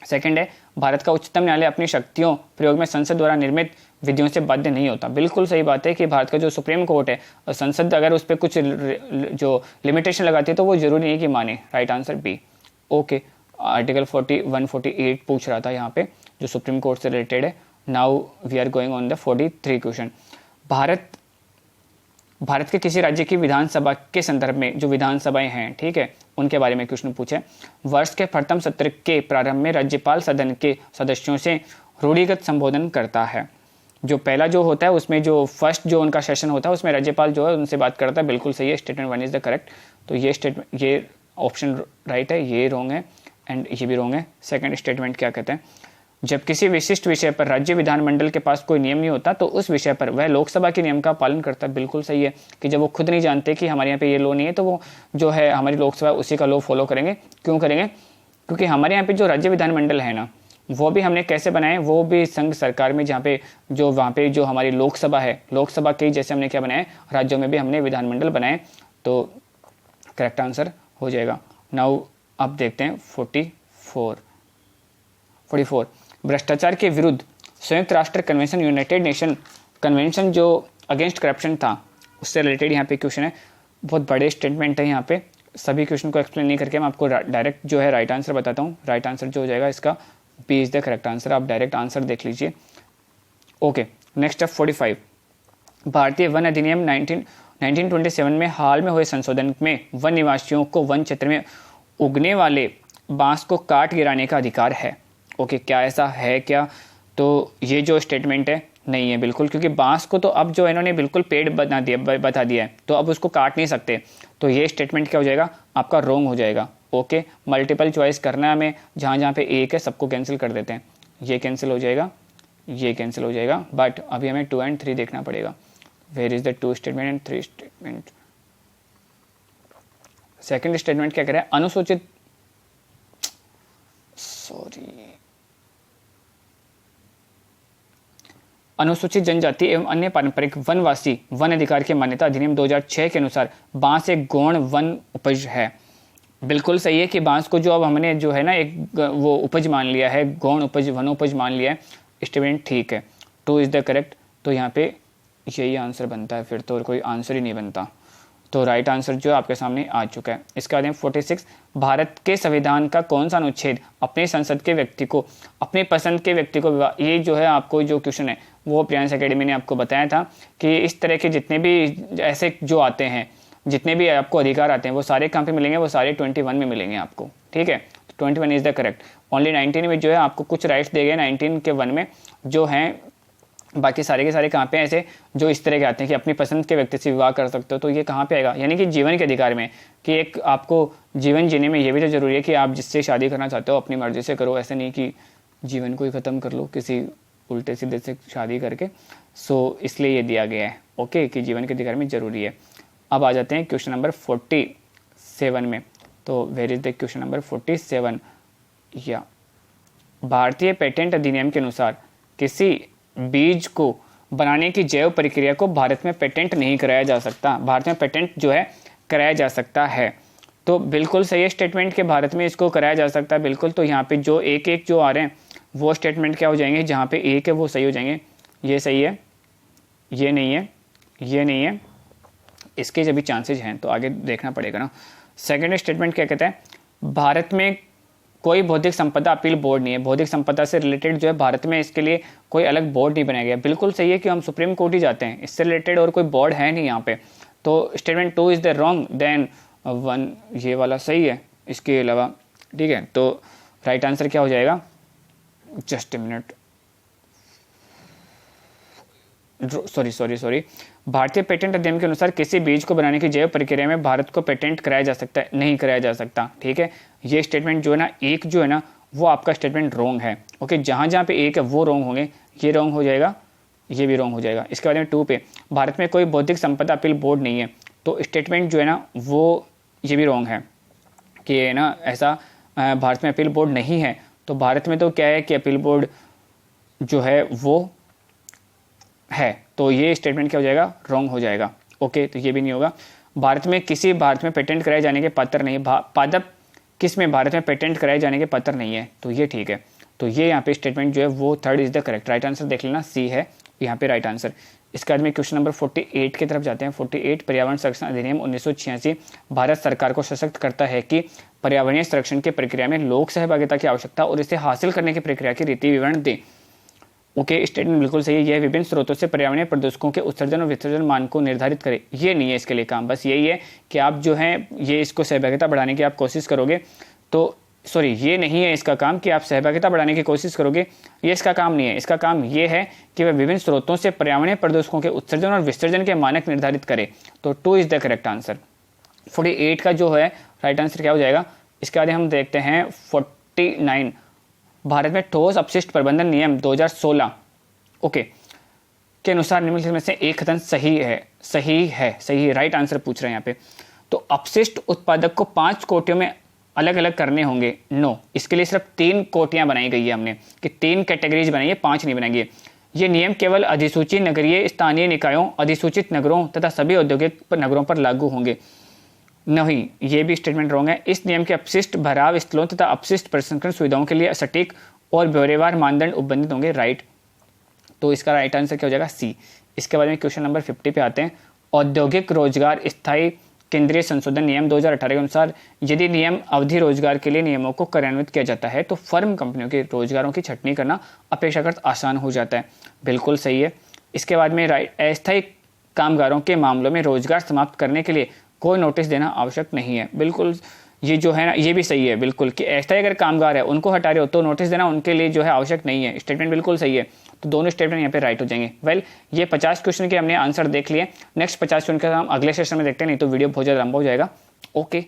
सेकंड है भारत का उच्चतम न्यायालय अपनी शक्तियों प्रयोग में संसद द्वारा निर्मित विधियों से बाध्य नहीं होता। बिल्कुल सही बात है कि भारत का जो सुप्रीम कोर्ट है, संसद अगर उस पर कुछ जो लिमिटेशन लगाती है तो वो जरूरी नहीं कि माने। Right answer B. Okay, article 148 पूछ रहा था यहाँ पे जो सुप्रीम कोर्ट से रिलेटेड है। Now we are going on the 43 question. भारत के किसी राज्य की विधानसभा के संदर्भ में जो विधानसभाएं हैं, ठीक है, उनके बारे में क्वेश्चन पूछे। वर्ष के प्रथम सत्र के प्रारंभ में राज्यपाल सदन के सदस्यों से रूढ़िगत संबोधन करता है। जो पहला जो होता है उसमें जो फर्स्ट जो उनका सेशन होता है उसमें राज्यपाल जो है उनसे बात करता है, बिल्कुल सही है, स्टेटमेंट 1 इज़ द करेक्ट। तो ये स्टेटमेंट, ये ऑप्शन राइट है, ये रॉन्ग है एंड ये भी रॉन्ग है। सेकंड स्टेटमेंट क्या कहते हैं, जब किसी विशिष्ट विषय पर राज्य विधानमंडल के पास कोई नियम नहीं होता तो उस विषय पर वह लोकसभा के नियम का पालन करता है, बिल्कुल सही है कि जब वो खुद नहीं जानते कि हमारे यहाँ पे ये लॉ नहीं है तो वो जो है हमारी लोकसभा उसी का लॉ फॉलो करेंगे। क्यों करेंगे, क्योंकि हमारे यहाँ पे जो राज्य विधानमंडल है ना, वो भी हमने कैसे बनाए, वो भी संघ सरकार में जहाँ पे जो वहाँ पे जो हमारी लोकसभा है, लोकसभा के जैसे हमने क्या बनाए, राज्यों में भी हमने विधानमंडल बनाए, तो करेक्ट आंसर हो जाएगा। नाउ अब देखते हैं 44 भ्रष्टाचार के विरुद्ध संयुक्त राष्ट्र कन्वेंशन, यूनाइटेड नेशन कन्वेंशन जो अगेंस्ट करप्शन था उससे रिलेटेड यहाँ पे क्वेश्चन है। बहुत बड़े स्टेटमेंट है यहाँ पे, सभी क्वेश्चन को एक्सप्लेन नहीं करके मैं आपको डायरेक्ट जो है राइट आंसर बताता हूँ। राइट आंसर जो हो जाएगा इसका B is the correct answer, आप डायरेक्ट आंसर देख लीजिए। ओके, नेक्स्ट है 45 भारतीय वन अधिनियम 1927 में हाल में हुए संशोधन में वन निवासियों को वन क्षेत्र में उगने वाले बांस को काट गिराने का अधिकार है। ओके, क्या ऐसा है क्या, तो ये जो स्टेटमेंट है नहीं है बिल्कुल, क्योंकि बांस को तो अब जो इन्होंने बिल्कुल पेड़ बता दिया है तो अब उसको काट नहीं सकते, तो ये स्टेटमेंट क्या हो जाएगा आपका रॉन्ग हो जाएगा। ओके, मल्टीपल चॉइस करना है हमें, जहाँ जहाँ पे एक है सबको कैंसिल कर देते हैं, ये कैंसिल हो जाएगा, ये कैंसिल हो जाएगा, बट अभी हमें 2 और 3 देखना पड़ेगा। Where is the 2 statement and 3 statement. Second statement क्या कह रहा है, अनुसूचित जनजाति एवं अन्य पारंपरिक वनवासी वन अधिकार की मान्यता अधिनियम 2006 के अनुसार बांस एक गौण वन उपज है। बिल्कुल सही है कि बांस को जो अब हमने जो है ना एक वो उपज मान लिया है, गौण उपज, वनोपज मान लिया है, स्टेटमेंट ठीक है, 2 इज द करेक्ट। तो यहाँ पे यही आंसर बनता है, फिर तो कोई आंसर ही नहीं बनता। तो राइट आंसर जो आपके सामने आ चुका है। इसके बाद 46 भारत के संविधान का कौन सा अनुच्छेद अपने संसद के व्यक्ति को, अपने पसंद के व्यक्ति को, ये जो है आपको जो क्वेश्चन है वो प्रियांश एकेडमी ने आपको बताया था कि इस तरह के जितने भी ऐसे जो आते हैं, जितने भी आपको अधिकार आते हैं वो सारे कहाँ पे मिलेंगे, वो सारे 21 में मिलेंगे आपको, ठीक है। 21 इज द करेक्ट। ओनली 19 में जो है आपको कुछ राइट्स दे गए 19 के 1 में जो हैं, बाकी सारे के सारे कहाँ पे ऐसे जो इस तरह के आते हैं कि अपनी पसंद के व्यक्ति से विवाह कर सकते हो, तो ये कहाँ पे आएगा, यानी कि जीवन के अधिकार में, कि एक आपको जीवन जीने में ये भी तो जरूरी है कि आप जिससे शादी करना चाहते हो अपनी मर्जी से करो, ऐसे नहीं कि जीवन को ही ख़त्म कर लो किसी उल्टे सीधे से शादी करके। सो इसलिए ये दिया गया है, ओके, कि जीवन के अधिकार में ज़रूरी है। अब आ जाते हैं क्वेश्चन नंबर 47 में। तो where is the question number 47 या भारतीय पेटेंट अधिनियम के अनुसार किसी बीज को बनाने की जैव प्रक्रिया को भारत में पेटेंट नहीं कराया जा सकता। भारत में पेटेंट जो है कराया जा सकता है, तो बिल्कुल सही है स्टेटमेंट के भारत में इसको कराया जा सकता है बिल्कुल। तो यहाँ पे जो एक जो आ रहे हैं वो स्टेटमेंट क्या हो जाएंगे, जहाँ पे एक है वो सही हो जाएंगे। ये सही है, ये नहीं है, ये नहीं है, इसके जब भी चांसेज हैं तो आगे देखना पड़ेगा ना। सेकेंड स्टेटमेंट क्या कहता है, भारत में कोई बौद्धिक संपदा अपील बोर्ड नहीं है। बौद्धिक संपदा से रिलेटेड जो है भारत में इसके लिए कोई अलग बोर्ड नहीं बनाया गया। बिल्कुल सही है कि हम सुप्रीम कोर्ट ही जाते हैं, इससे रिलेटेड और कोई बोर्ड है नहीं यहाँ पे। तो statement 2 is the wrong, then 1 ये वाला सही है इसके अलावा, ठीक है। तो राइट आंसर क्या हो जाएगा, जस्ट ए मिनट, सॉरी भारतीय पेटेंट अधिनियम के अनुसार किसी बीज को बनाने की जैव प्रक्रिया में भारत को पेटेंट कराया जा सकता है, नहीं कराया जा सकता, ठीक है। ये स्टेटमेंट जो है ना, एक जो है ना वो आपका स्टेटमेंट रॉन्ग है, ओके। जहाँ जहाँ पे एक है वो रॉन्ग होंगे, ये रॉन्ग हो जाएगा, ये भी रॉन्ग हो जाएगा। इसके बाद में 2 पे भारत में कोई बौद्धिक संपदा अपील बोर्ड नहीं है, तो स्टेटमेंट जो है ना वो ये भी रॉन्ग है कि ना ऐसा भारत में अपील बोर्ड नहीं है। तो भारत में तो क्या है कि अपील बोर्ड जो है वो है, तो ये स्टेटमेंट क्या हो जाएगा, रॉन्ग हो जाएगा, ओके। तो ये भी नहीं होगा। भारत में पेटेंट कराए जाने के पात्र नहीं, पादप किस में भारत में पेटेंट कराए जाने के पात्र नहीं है, तो ये ठीक है। तो ये यहाँ पे स्टेटमेंट जो है वो 3rd is the correct. Right answer देख लेना, सी है यहाँ पे राइट आंसर। इसके बाद में क्वेश्चन नंबर 48 की तरफ जाते हैं। 48 पर्यावरण संरक्षण अधिनियम 1986 भारत सरकार को सशक्त करता है कि पर्यावरणीय संरक्षण की प्रक्रिया में लोक सहभागिता की आवश्यकता और इसे हासिल करने की प्रक्रिया की रीति विवरण दे, ओके। स्टेटमेंट बिल्कुल सही है। यह विभिन्न स्रोतों से पर्यावरणीय प्रदूषकों के उत्सर्जन और विसर्जन मान को निर्धारित करे, ये नहीं है इसके लिए काम, बस यही है कि आप जो है ये इसको सहभागिता बढ़ाने की आप कोशिश करोगे तो सॉरी ये नहीं है इसका काम कि आप सहभागिता बढ़ाने की कोशिश करोगे, ये इसका काम नहीं है। इसका काम ये है कि वह विभिन्न स्रोतों से पर्यावरणीय प्रदूषकों के उत्सर्जन और विसर्जन के मानक निर्धारित करे। तो 2 इज द करेक्ट आंसर। 48 का जो है राइट आंसर क्या हो जाएगा। इसके बाद हम देखते हैं 49, भारत में ठोस अपशिष्ट प्रबंधन नियम 2016 ओके के अनुसार निम्नलिखित में से एक कथन सही है, राइट आंसर पूछ रहे हैं यहाँ पे। तो अपशिष्ट उत्पादक को 5 कोटियों में अलग अलग करने होंगे। नो, इसके लिए सिर्फ 3 कोटियां बनाई गई है हमने कि 3 कैटेगरीज बनाई है, 5 नहीं बनाई है। ये नियम केवल अधिसूचित नगरीय स्थानीय निकायों, अधिसूचित नगरों तथा सभी औद्योगिक नगरों पर लागू होंगे। नहीं, ये भी स्टेटमेंट रॉन्ग है। इस नियम के अपशिष्ट भराव स्थलों तथा अपशिष्ट प्रसंस्करण सुविधाओं के लिए सटीक और ब्यौरेवार मानदंड उपबंधित होंगे। राइट, तो इसका राइट आंसर क्या हो जाएगा सी। इसके बाद में क्वेश्चन नंबर 50 पे आते हैं। औद्योगिक रोजगार स्थायी केंद्रीय संशोधन नियम 2018 के अनुसार यदि नियम अवधि रोजगार के लिए नियमों को कार्यान्वित किया जाता है तो फर्म कंपनियों के रोजगारों की छंटनी करना अपेक्षाकृत आसान हो जाता है। बिल्कुल सही है। इसके बाद में अस्थायी कामगारों के मामलों में रोजगार समाप्त करने के लिए कोई नोटिस देना आवश्यक नहीं है। बिल्कुल, ये जो है ना ये भी सही है बिल्कुल कि अस्थायी अगर कामगार है उनको हटा रहे हो तो नोटिस देना उनके लिए जो है आवश्यक नहीं है। स्टेटमेंट बिल्कुल सही है, तो दोनों स्टेटमेंट यहाँ पे राइट हो जाएंगे। वेल, ये 50 क्वेश्चन के हमने आंसर देख लिए। नेक्स्ट 50 क्वेश्चन का हम अगले सेशन में देखते हैं, नहीं तो वीडियो बहुत ज़्यादा लंबा हो जाएगा। ओके।